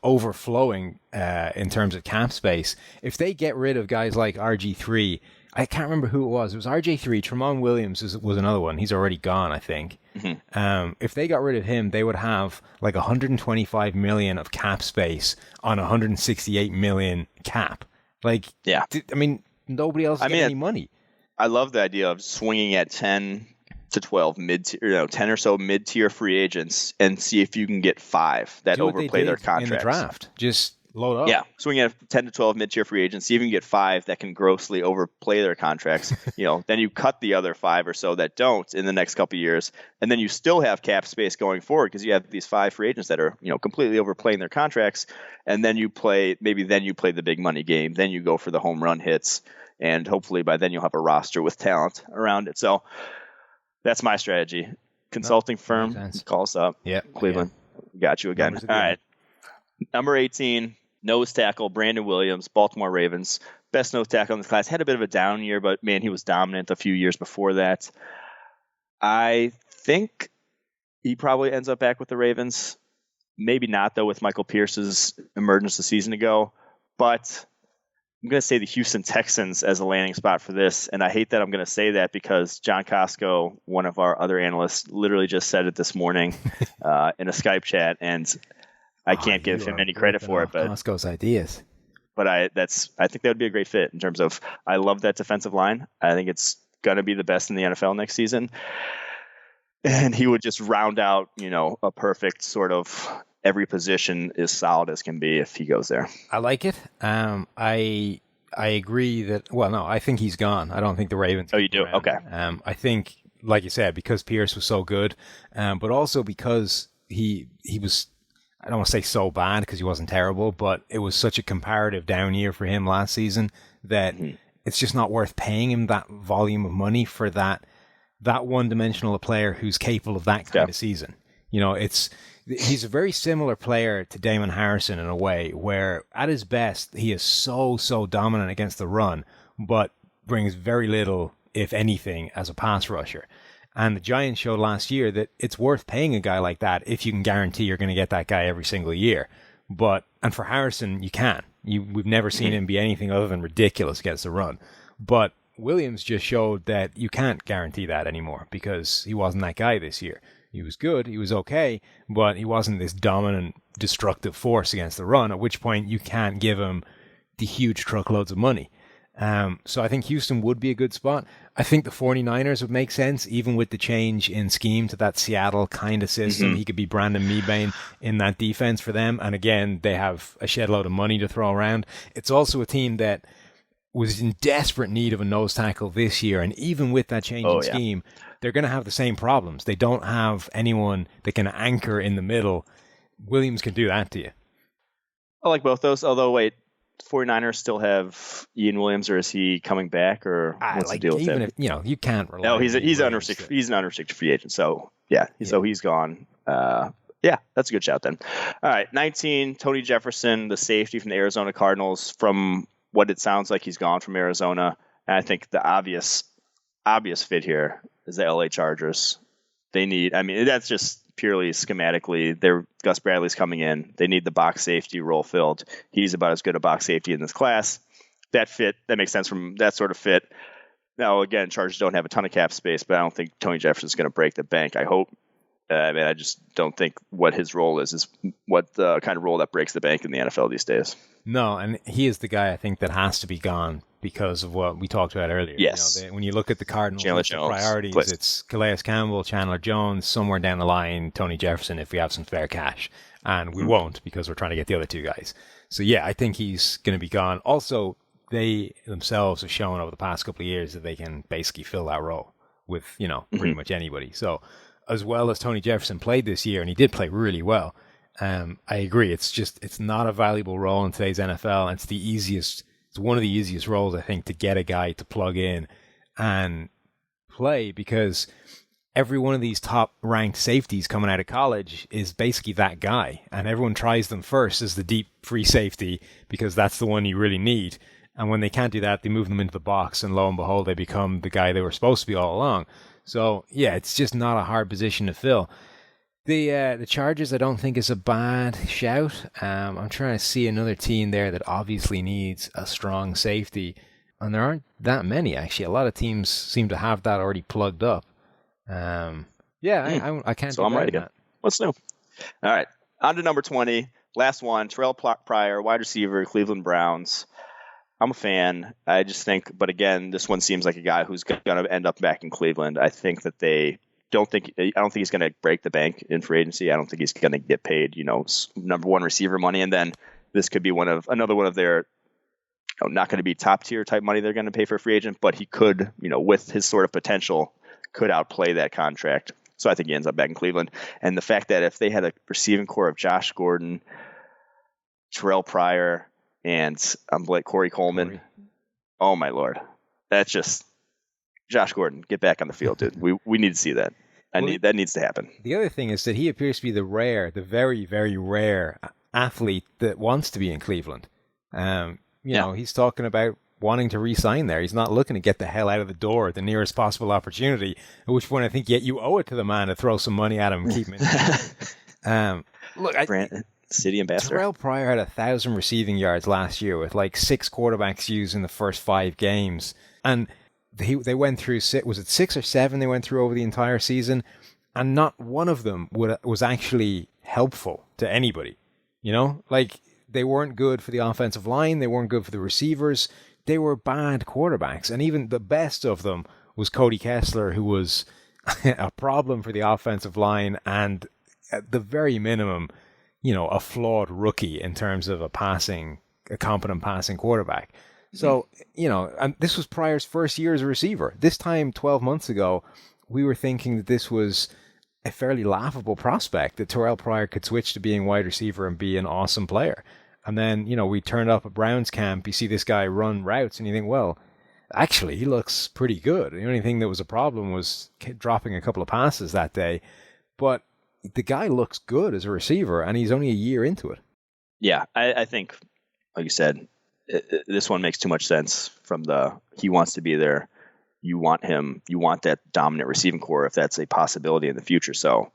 overflowing in terms of cap space. If they get rid of guys like RG3, I can't remember who it was. It was RJ3. Tramon Williams was another one. He's already gone, I think. If they got rid of him, they would have like $125 million of cap space on $168 million cap. Nobody else is getting any money. I love the idea of swinging at 10 to 12 mid-tier, 10 or so mid-tier free agents and see if you can get 5 that overplay their contracts. In the draft. Just load up. Yeah, swing at 10 to 12 mid-tier free agents, see if you can get 5 that can grossly overplay their contracts. Then you cut the other 5 or so that don't in the next couple of years, and then you still have cap space going forward because you have these 5 free agents that are completely overplaying their contracts, and then you play the big money game. Then you go for the home run hits, and hopefully by then you'll have a roster with talent around it. So that's my strategy. Consulting firm, call us up. Yeah, Cleveland, got you again. All right, number 18. Nose tackle, Brandon Williams, Baltimore Ravens. Best nose tackle in this class. Had a bit of a down year, but man, he was dominant a few years before that. I think he probably ends up back with the Ravens. Maybe not, though, with Michael Pierce's emergence a season ago. But I'm going to say the Houston Texans as a landing spot for this. And I hate that I'm going to say that because John Costco, one of our other analysts, literally just said it this morning in a Skype chat. And I can't give him any credit for it, but Costco's ideas. But I think that would be a great fit in terms of I love that defensive line. I think it's going to be the best in the NFL next season, and he would just round out a perfect sort of every position is solid as can be if he goes there. I like it. I agree that. Well, no, I think he's gone. I don't think the Ravens. Oh, you do? Okay. I think, like you said, because Pierce was so good, but also because he was. I don't want to say so bad because he wasn't terrible, but it was such a comparative down year for him last season that it's just not worth paying him that volume of money for that one-dimensional player who's capable of that kind of season. He's a very similar player to Damon Harrison in a way where at his best he is so dominant against the run, but brings very little, if anything, as a pass rusher. And the Giants showed last year that it's worth paying a guy like that if you can guarantee you're going to get that guy every single year. And for Harrison, you can. We've never seen him be anything other than ridiculous against the run. But Williams just showed that you can't guarantee that anymore because he wasn't that guy this year. He was good, he was okay, but he wasn't this dominant, destructive force against the run, at which point you can't give him the huge truckloads of money. So I think Houston would be a good spot. I think the 49ers would make sense, even with the change in scheme to that Seattle kind of system. He could be Brandon Mebane in that defense for them. And again, they have a shed load of money to throw around. It's also a team that was in desperate need of a nose tackle this year. And even with that change in scheme, they're going to have the same problems. They don't have anyone that can anchor in the middle. Williams can do that to you. I like both those, although, wait. 49ers still have Ian Williams, or is he coming back, or what's the deal with him? If, you can't rely. No, he's an unrestricted free agent. So so he's gone. That's a good shout then. All right, 19, Tony Jefferson, the safety from the Arizona Cardinals. From what it sounds like, he's gone from Arizona, and I think the obvious fit here is the LA Chargers. They need. I mean, that's just purely schematically. Gus Bradley's coming in. They need the box safety role filled. He's about as good a box safety in this class. That makes sense from that sort of fit. Now, again, Chargers don't have a ton of cap space, but I don't think Tony Jefferson's going to break the bank. I hope. I just don't think what his role is what the kind of role that breaks the bank in the NFL these days. No, and he is the guy I think that has to be gone because of what we talked about earlier. Yes. When you look at the Cardinals priorities, it's Calais Campbell, Chandler Jones, somewhere down the line, Tony Jefferson if we have some spare cash. and we won't because we're trying to get the other two guys. So yeah, I think he's going to be gone. Also, they themselves have shown over the past couple of years that they can basically fill that role with, pretty much anybody. So as well as Tony Jefferson played this year, and he did play really well, I agree. It's not a valuable role in today's NFL. And it's one of the easiest roles, I think, to get a guy to plug in and play, because every one of these top ranked safeties coming out of college is basically that guy. And everyone tries them first as the deep free safety because that's the one you really need. And when they can't do that, they move them into the box, and lo and behold, they become the guy they were supposed to be all along. So, yeah, it's just not a hard position to fill. The Chargers, I don't think, is a bad shout. I'm trying to see another team there that obviously needs a strong safety, and there aren't that many, actually. A lot of teams seem to have that already plugged up. I can't. So I'm right again. What's new? All right, on to number 20. Last one, Terrell Pryor, wide receiver, Cleveland Browns. I'm a fan. I just think, but again, this one seems like a guy who's going to end up back in Cleveland. I think that I don't think he's going to break the bank in free agency. I don't think he's going to get paid, number one receiver money. And then this could be another one of their, not going to be top tier type money they're going to pay for a free agent, but he could, with his sort of potential, could outplay that contract. So I think he ends up back in Cleveland. And the fact that if they had a receiving core of Josh Gordon, Terrell Pryor, and Corey Coleman. Oh my Lord. That's just Josh Gordon. Get back on the field, dude. We need to see that. That needs to happen. The other thing is that he appears to be the very, very rare athlete that wants to be in Cleveland. He's talking about wanting to re-sign there. He's not looking to get the hell out of the door at the nearest possible opportunity, at which point I think you owe it to the man to throw some money at him and keep him in. City ambassador. Terrell Pryor had 1,000 receiving yards last year with like 6 quarterbacks used in the first 5 games. And they went through, was it 6 or 7 they went through over the entire season? And not one of them was actually helpful to anybody. Like they weren't good for the offensive line. They weren't good for the receivers. They were bad quarterbacks. And even the best of them was Cody Kessler, who was a problem for the offensive line and at the very minimum, a flawed rookie in terms of a competent passing quarterback. So, and this was Pryor's first year as a receiver. This time, 12 months ago, we were thinking that this was a fairly laughable prospect, that Terrell Pryor could switch to being wide receiver and be an awesome player. And then, we turned up at Browns camp, you see this guy run routes, and you think, well, actually, he looks pretty good. The only thing that was a problem was dropping a couple of passes that day. But the guy looks good as a receiver, and he's only a year into it. Yeah, I think, like you said, this one makes too much sense from he wants to be there. You want him. You want that dominant receiving core if that's a possibility in the future. So,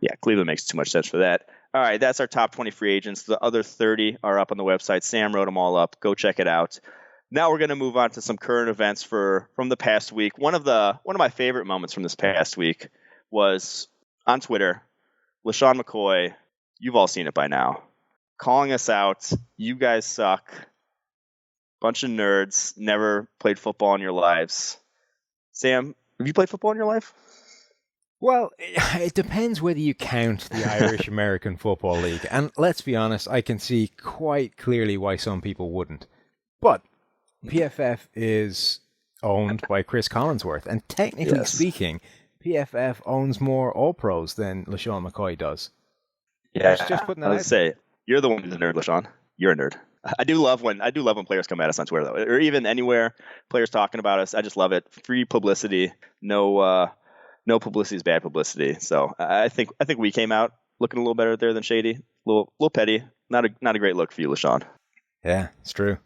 yeah, Cleveland makes too much sense for that. All right, that's our top 20 free agents. The other 30 are up on the website. Sam wrote them all up. Go check it out. Now we're going to move on to some current events from the past week. One of my favorite moments from this past week was on Twitter. LeSean McCoy, you've all seen it by now, calling us out. You guys suck. Bunch of nerds. Never played football in your lives. Sam, have you played football in your life? Well, it depends whether you count the Irish American Football League. And let's be honest, I can see quite clearly why some people wouldn't. But PFF is owned by Chris Collinsworth. And technically speaking, PFF owns more All-Pros than LeSean McCoy does. Yeah, just putting that out. Say, you're the one who's a nerd, LeSean. You're a nerd. I do love when players come at us on Twitter, though, or even anywhere, players talking about us. I just love it. Free publicity. No publicity is bad publicity. So I think we came out looking a little better there than Shady. A little petty. Not a great look for you, LeSean. Yeah, it's true.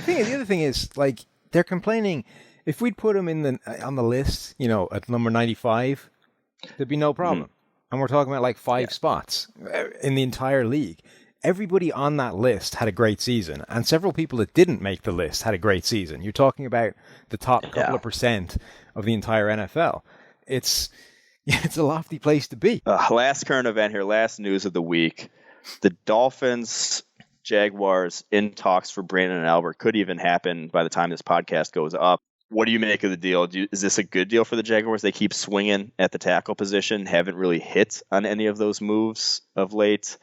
The other thing is, like, they're complaining. If we'd put him on the list, at number 95, there'd be no problem. Mm-hmm. And we're talking about like 5 spots in the entire league. Everybody on that list had a great season, and several people that didn't make the list had a great season. You're talking about the top couple of percent of the entire NFL. It's a lofty place to be. Last current event here, last news of the week. The Dolphins, Jaguars in talks for Brandon and Albert could even happen by the time this podcast goes up. What do you make of the deal? Is this a good deal for the Jaguars? They keep swinging at the tackle position, haven't really hit on any of those moves of late.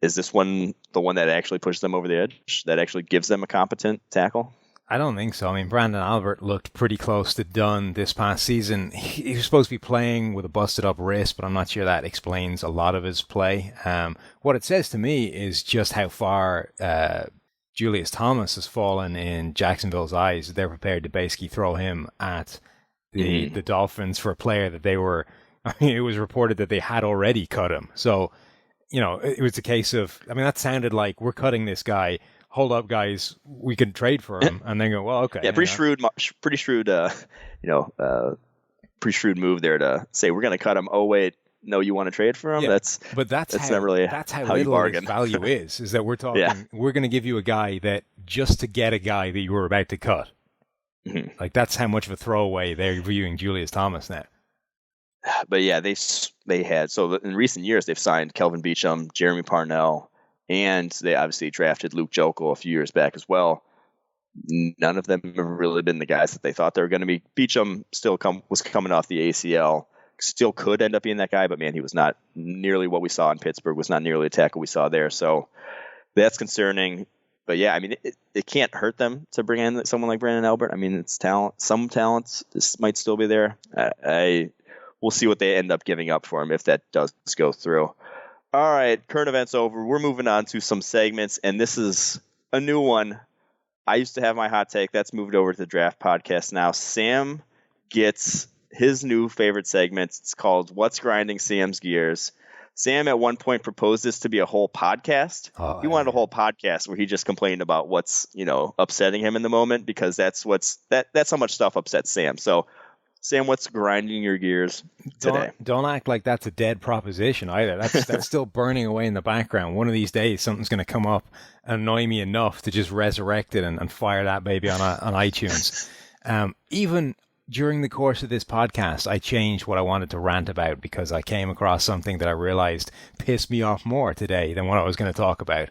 Is this one the one that actually pushes them over the edge, that actually gives them a competent tackle? I don't think so. I mean, Brandon Albert looked pretty close to done this past season. He was supposed to be playing with a busted up wrist, but I'm not sure that explains a lot of his play. What it says to me is just how far Julius Thomas has fallen in Jacksonville's eyes. They're prepared to basically throw him at the Dolphins for a player that they were, I mean, it was reported that they had already cut him. So, it was a case of, I mean, that sounded like we're cutting this guy. Hold up, guys, we can trade for him, and then go, well, okay. Yeah, pretty shrewd, pretty shrewd move there to say we're going to cut him. Oh wait, no, you want to trade for him? Yeah, that's not really that's how you little bargain. His value is that we're talking. We're going to give you a guy that just to get a guy that you were about to cut. Mm-hmm. Like that's how much of a throwaway they're viewing Julius Thomas now. But yeah, they had in recent years they've signed Kelvin Beachum, Jeremy Parnell. And they obviously drafted Luke Jokel a few years back as well. None of them have really been the guys that they thought they were going to be. Beachum was coming off the ACL. Still could end up being that guy, but man, he was not nearly what we saw in Pittsburgh, was not nearly the tackle we saw there. So that's concerning. But yeah, I mean, it can't hurt them to bring in someone like Brandon Albert. I mean, it's talent. Some talents this might still be there. We'll see what they end up giving up for him if that does go through. All right, current events over. We're moving on to some segments, and this is a new one. I used to have my hot take. That's moved over to the Draft Podcast now. Sam gets his new favorite segment. It's called What's Grinding Sam's Gears. Sam at one point proposed this to be a whole podcast. He wanted a whole podcast where he just complained about what's, upsetting him in the moment, because that's how much stuff upsets Sam. So Sam, what's grinding your gears today? Don't act like that's a dead proposition either. That's still burning away in the background. One of these days, something's going to come up and annoy me enough to just resurrect it and fire that baby on iTunes. Even during the course of this podcast, I changed what I wanted to rant about because I came across something that I realized pissed me off more today than what I was going to talk about.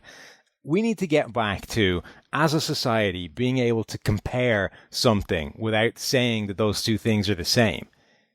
We need to get back to, as a society, being able to compare something without saying that those two things are the same.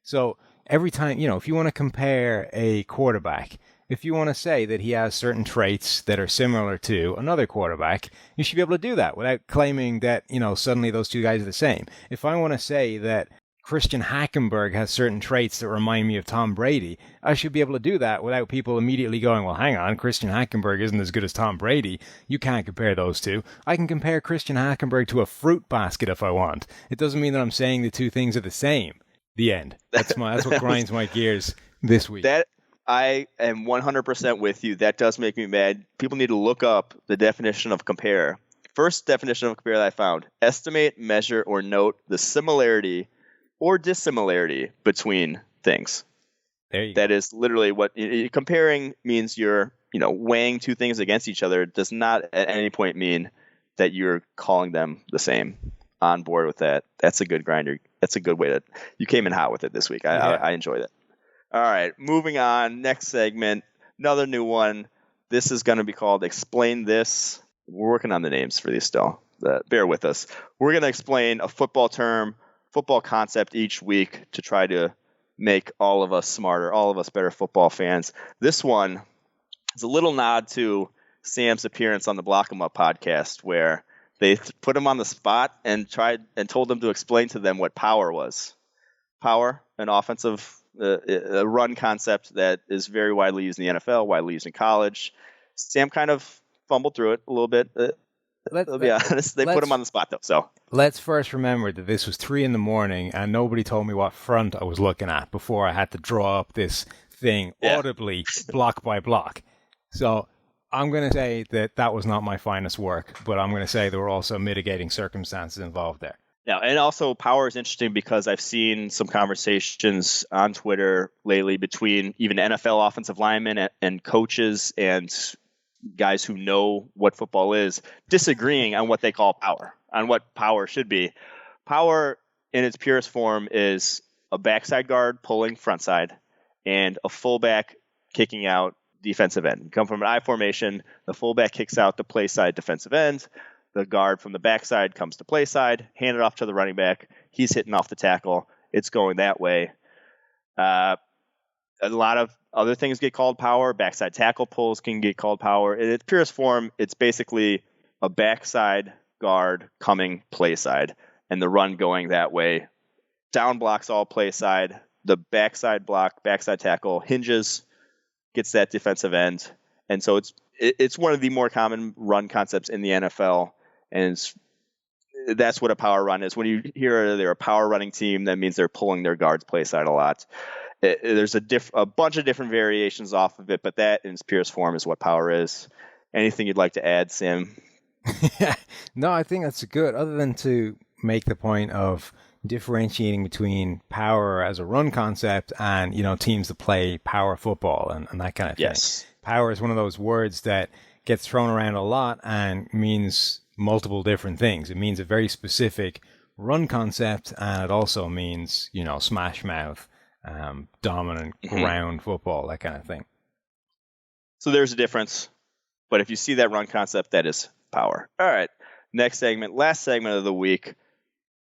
So every time, if you want to compare a quarterback, if you want to say that he has certain traits that are similar to another quarterback, you should be able to do that without claiming that, suddenly those two guys are the same. If I want to say that Christian Hackenberg has certain traits that remind me of Tom Brady, I should be able to do that without people immediately going, well, hang on, Christian Hackenberg isn't as good as Tom Brady. You can't compare those two. I can compare Christian Hackenberg to a fruit basket if I want. It doesn't mean that I'm saying the two things are the same. The end. That's what grinds my gears this week. That I am 100% with you. That does make me mad. People need to look up the definition of compare. First definition of compare that I found: estimate, measure, or note the similarity or dissimilarity between things. There you that go. Is literally what comparing means. You're, weighing two things against each other. It does not at any point mean that you're calling them the same. On board with that. That's a good grinder. That's a good way to. You came in hot with it this week. I enjoyed it. All right, moving on. Next segment, another new one. This is going to be called Explain This. We're working on the names for these still. Bear with us. We're going to explain a football term, football concept each week to try to make all of us smarter, all of us better football fans. This one is a little nod to Sam's appearance on the Block 'em Up podcast, where they put him on the spot and told him to explain to them what power was. Power, an offensive a run concept that is very widely used in the NFL, widely used in college. Sam kind of fumbled through it a little bit. I'll be honest. They put him on the spot, though. So let's first remember that this was 3 a.m. and nobody told me what front I was looking at before I had to draw up this thing audibly, block by block. So I'm going to say that was not my finest work, but I'm going to say there were also mitigating circumstances involved there. Yeah, and also power is interesting because I've seen some conversations on Twitter lately between even NFL offensive linemen and coaches and guys who know what football is disagreeing on what they call power, on what power should be. Power in its purest form is a backside guard pulling front side and a fullback kicking out defensive end. You come from an I formation, the fullback kicks out the play side defensive end. The guard from the backside comes to play side, hand it off to the running back. He's hitting off the tackle. It's going that way. A lot of Other things get called power. Backside tackle pulls can get called power. In its purest form, it's basically a backside guard coming play side, and the run going that way. Down blocks all play side. The backside block, backside tackle hinges, gets that defensive end. And so it's one of the more common run concepts in the NFL, and that's what a power run is. When you hear they're a power running team, that means they're pulling their guards play side a lot. There's a bunch of different variations off of it, but that in its purest form is what power is. Anything you'd like to add, Sam? No, I think that's good. Other than to make the point of differentiating between power as a run concept and, teams that play power football and that kind of thing. Yes. Power is one of those words that gets thrown around a lot and means multiple different things. It means a very specific run concept, and it also means, smash mouth, dominant ground football, that kind of thing. So there's a difference. But if you see that run concept, that is power. All right. Next segment, last segment of the week,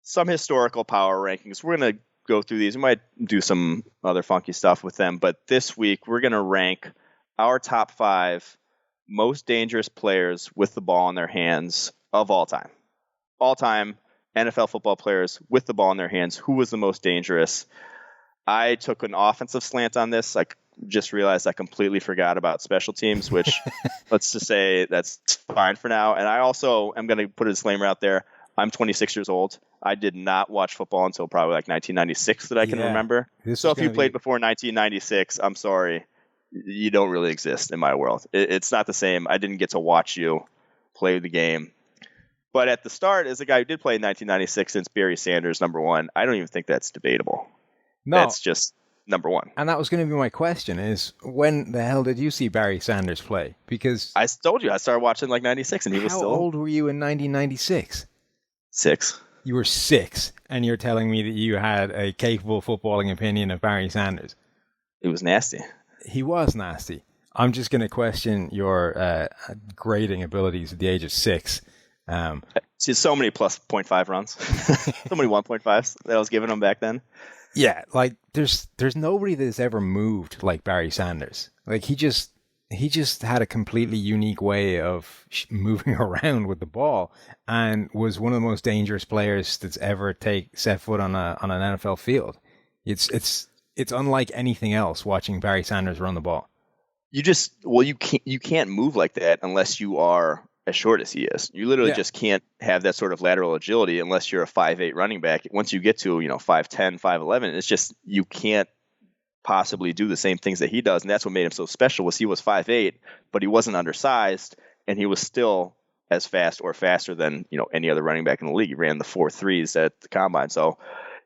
some historical power rankings. We're going to go through these. We might do some other funky stuff with them. But this week, we're going to rank our top 5 most dangerous players with the ball in their hands of all time. All time NFL football players with the ball in their hands. Who was the most dangerous? I took an offensive slant on this. I just realized I completely forgot about special teams, which let's just say that's fine for now. And I also am going to put a disclaimer out there. I'm 26 years old. I did not watch football until probably like 1996 that I can remember. So if you played before 1996, I'm sorry. You don't really exist in my world. It's not the same. I didn't get to watch you play the game. But at the start, as a guy who did play in 1996, since Barry Sanders, number 1, I don't even think that's debatable. No. That's just number 1. And that was going to be my question is, when the hell did you see Barry Sanders play? Because I told you, I started watching like 96 and he was still... How old were you in 1996? 6. You were 6, and you're telling me that you had a capable footballing opinion of Barry Sanders. It was nasty. He was nasty. I'm just going to question your grading abilities at the age of 6. See, so many plus 0.5 runs. So many 1.5s that I was giving him back then. Yeah, like there's nobody that's ever moved like Barry Sanders. Like he just had a completely unique way of moving around with the ball, and was one of the most dangerous players that's ever set foot on an NFL field. It's unlike anything else watching Barry Sanders run the ball. You can't move like that unless you are as short as he is. You literally just can't have that sort of lateral agility unless you're a 5'8" running back. Once you get to 5'10", 5'11", it's just you can't possibly do the same things that he does, and that's what made him so special. Was he was 5'8", but he wasn't undersized, and he was still as fast or faster than any other running back in the league. He ran the 4.3s at the combine. So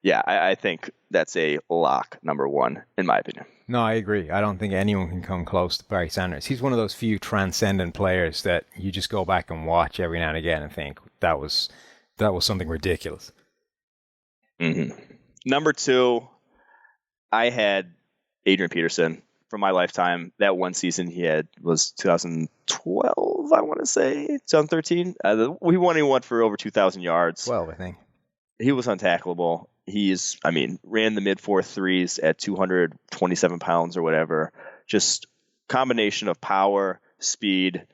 yeah, I think that's a lock, number 1 in my opinion. No, I agree. I don't think anyone can come close to Barry Sanders. He's one of those few transcendent players that you just go back and watch every now and again and think that was something ridiculous. Mm-hmm. Number 2, I had Adrian Peterson for my lifetime. That one season he had was 2012, I want to say, 2013. He won for over 2,000 yards. 12, I think. He was untackleable. Ran the mid 4.3s at 227 pounds or whatever. Just combination of power, speed,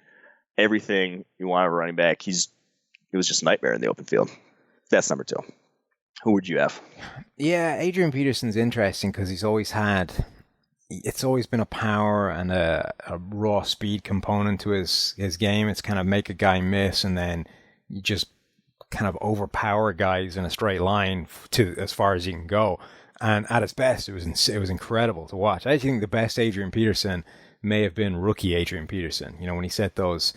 everything you want of a running back. It was just a nightmare in the open field. That's number 2. Who would you have? Yeah, Adrian Peterson's interesting because it's always been a power and a raw speed component to his game. It's kind of make a guy miss and then you just kind of overpower guys in a straight line to as far as you can go. And at its best, it was incredible to watch. I think the best Adrian Peterson may have been rookie Adrian Peterson. When he set those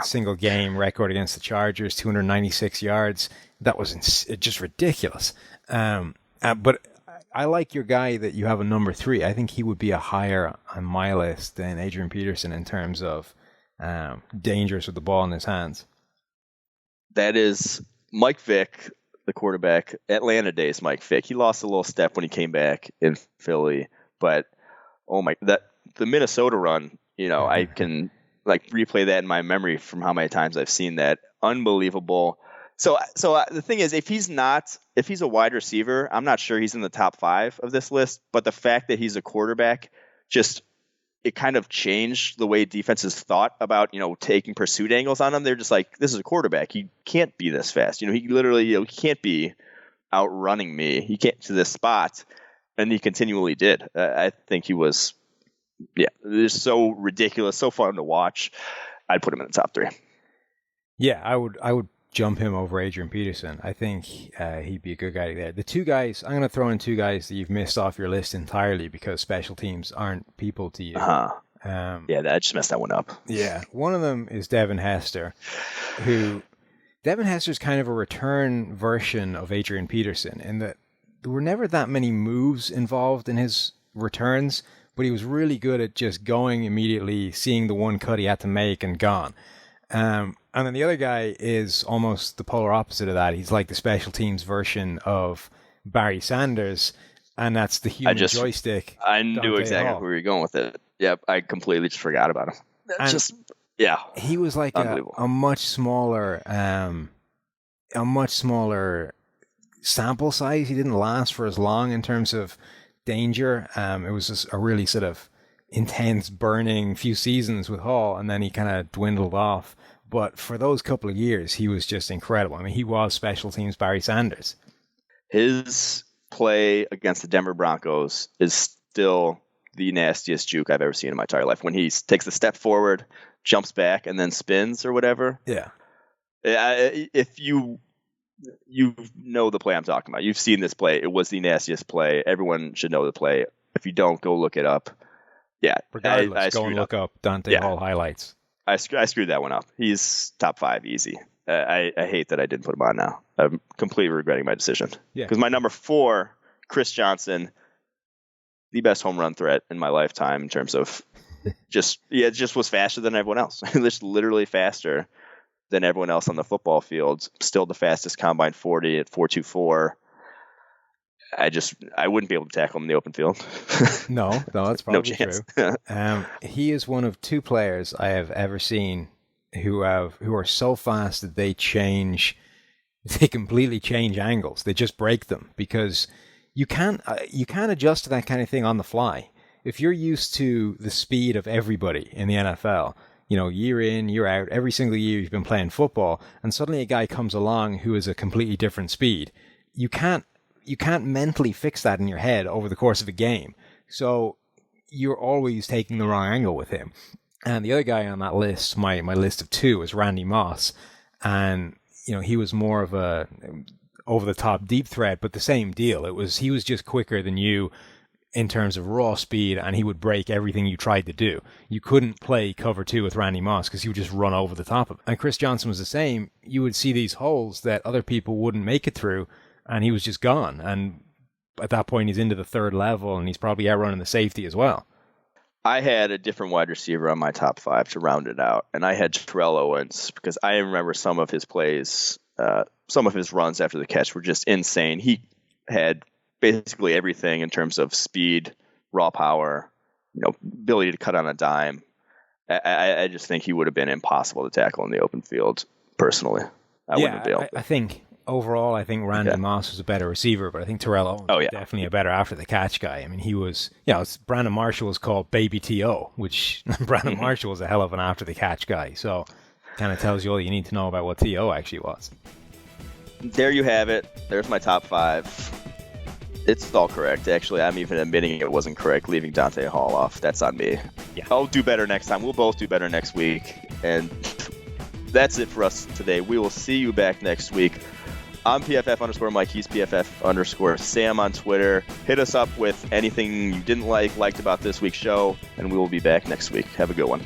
single game record against the Chargers, 296 yards. That was just ridiculous. But I like your guy that you have a number 3. I think he would be a higher on my list than Adrian Peterson in terms of dangerous with the ball in his hands. That is Mike Vick, the quarterback, Atlanta days Mike Vick. He lost a little step when he came back in Philly, but the Minnesota run, I can replay that in my memory from how many times I've seen that. Unbelievable. So the thing is, if he's a wide receiver, I'm not sure he's in the top 5 of this list, but the fact that he's a quarterback just it kind of changed the way defenses thought about, taking pursuit angles on him. They're just like, this is a quarterback. He can't be this fast. He literally, he can't be outrunning me. He can't to this spot. And he continually did. I think he was, it's so ridiculous, so fun to watch. I'd put him in the top 3. Yeah, I would jump him over Adrian Peterson. I think he'd be a good guy there. The 2 guys, I'm going to throw in 2 guys that you've missed off your list entirely because special teams aren't people to you. I just messed that one up. Yeah, one of them is Devin Hester, Devin Hester's kind of a return version of Adrian Peterson in that there were never that many moves involved in his returns, but he was really good at just going immediately, seeing the one cut he had to make and gone. And then the other guy is almost the polar opposite of that. He's like the special teams version of Barry Sanders, and that's the human joystick. I knew exactly where you're going with it. Yep, I completely just forgot about him. He was like a much smaller sample size. He didn't last for as long in terms of danger. It was just a really sort of intense, burning few seasons with Hall, and then he kind of dwindled off. But for those couple of years, he was just incredible. I mean, he was special teams Barry Sanders. His play against the Denver Broncos is still the nastiest juke I've ever seen in my entire life. When he takes a step forward, jumps back, and then spins or whatever. Yeah. If you know the play I'm talking about, you've seen this play. It was the nastiest play. Everyone should know the play. If you don't, go look it up. Yeah. Regardless, go and look up Dante Hall highlights. I screwed that one up. He's top 5 easy. I hate that I didn't put him on now. I'm completely regretting my decision. Yeah. Because my number 4, Chris Johnson, the best home run threat in my lifetime in terms of just was faster than everyone else. Just literally faster than everyone else on the football field. Still the fastest combine 40 at 4.24. I wouldn't be able to tackle him in the open field. No, that's probably true. He is one of 2 players I have ever seen who are so fast that they completely change angles. They just break them because you can't adjust to that kind of thing on the fly. If you're used to the speed of everybody in the NFL, year in, year out, every single year you've been playing football, and suddenly a guy comes along who is a completely different speed, you can't mentally fix that in your head over the course of a game. So you're always taking the wrong angle with him. And the other guy on that list, my list of 2, is Randy Moss. And, he was more of a over-the-top deep threat, but the same deal. He was just quicker than you in terms of raw speed, and he would break everything you tried to do. You couldn't play cover 2 with Randy Moss because he would just run over the top of it. And Chris Johnson was the same. You would see these holes that other people wouldn't make it through, and he was just gone. And at that point, he's into the 3rd level, and he's probably outrunning the safety as well. I had a different wide receiver on my top 5 to round it out, and I had Terrell Owens because I remember some of his plays, some of his runs after the catch were just insane. He had basically everything in terms of speed, raw power, ability to cut on a dime. I just think he would have been impossible to tackle in the open field, personally. I wouldn't have been able to. I think overall, Randy Moss was a better receiver, but I think Terrell Owens was definitely a better after-the-catch guy. I mean, he was, Brandon Marshall was called Baby T.O., which Brandon Marshall was a hell of an after-the-catch guy. So kind of tells you all you need to know about what T.O. actually was. There you have it. There's my top 5. It's all correct. Actually, I'm even admitting it wasn't correct, leaving Dante Hall off. That's on me. Yeah. I'll do better next time. We'll both do better next week. And that's it for us today. We will see you back next week. I'm PFF_Mike. He's PFF_Sam on Twitter. Hit us up with anything you didn't liked about this week's show, and we will be back next week. Have a good one.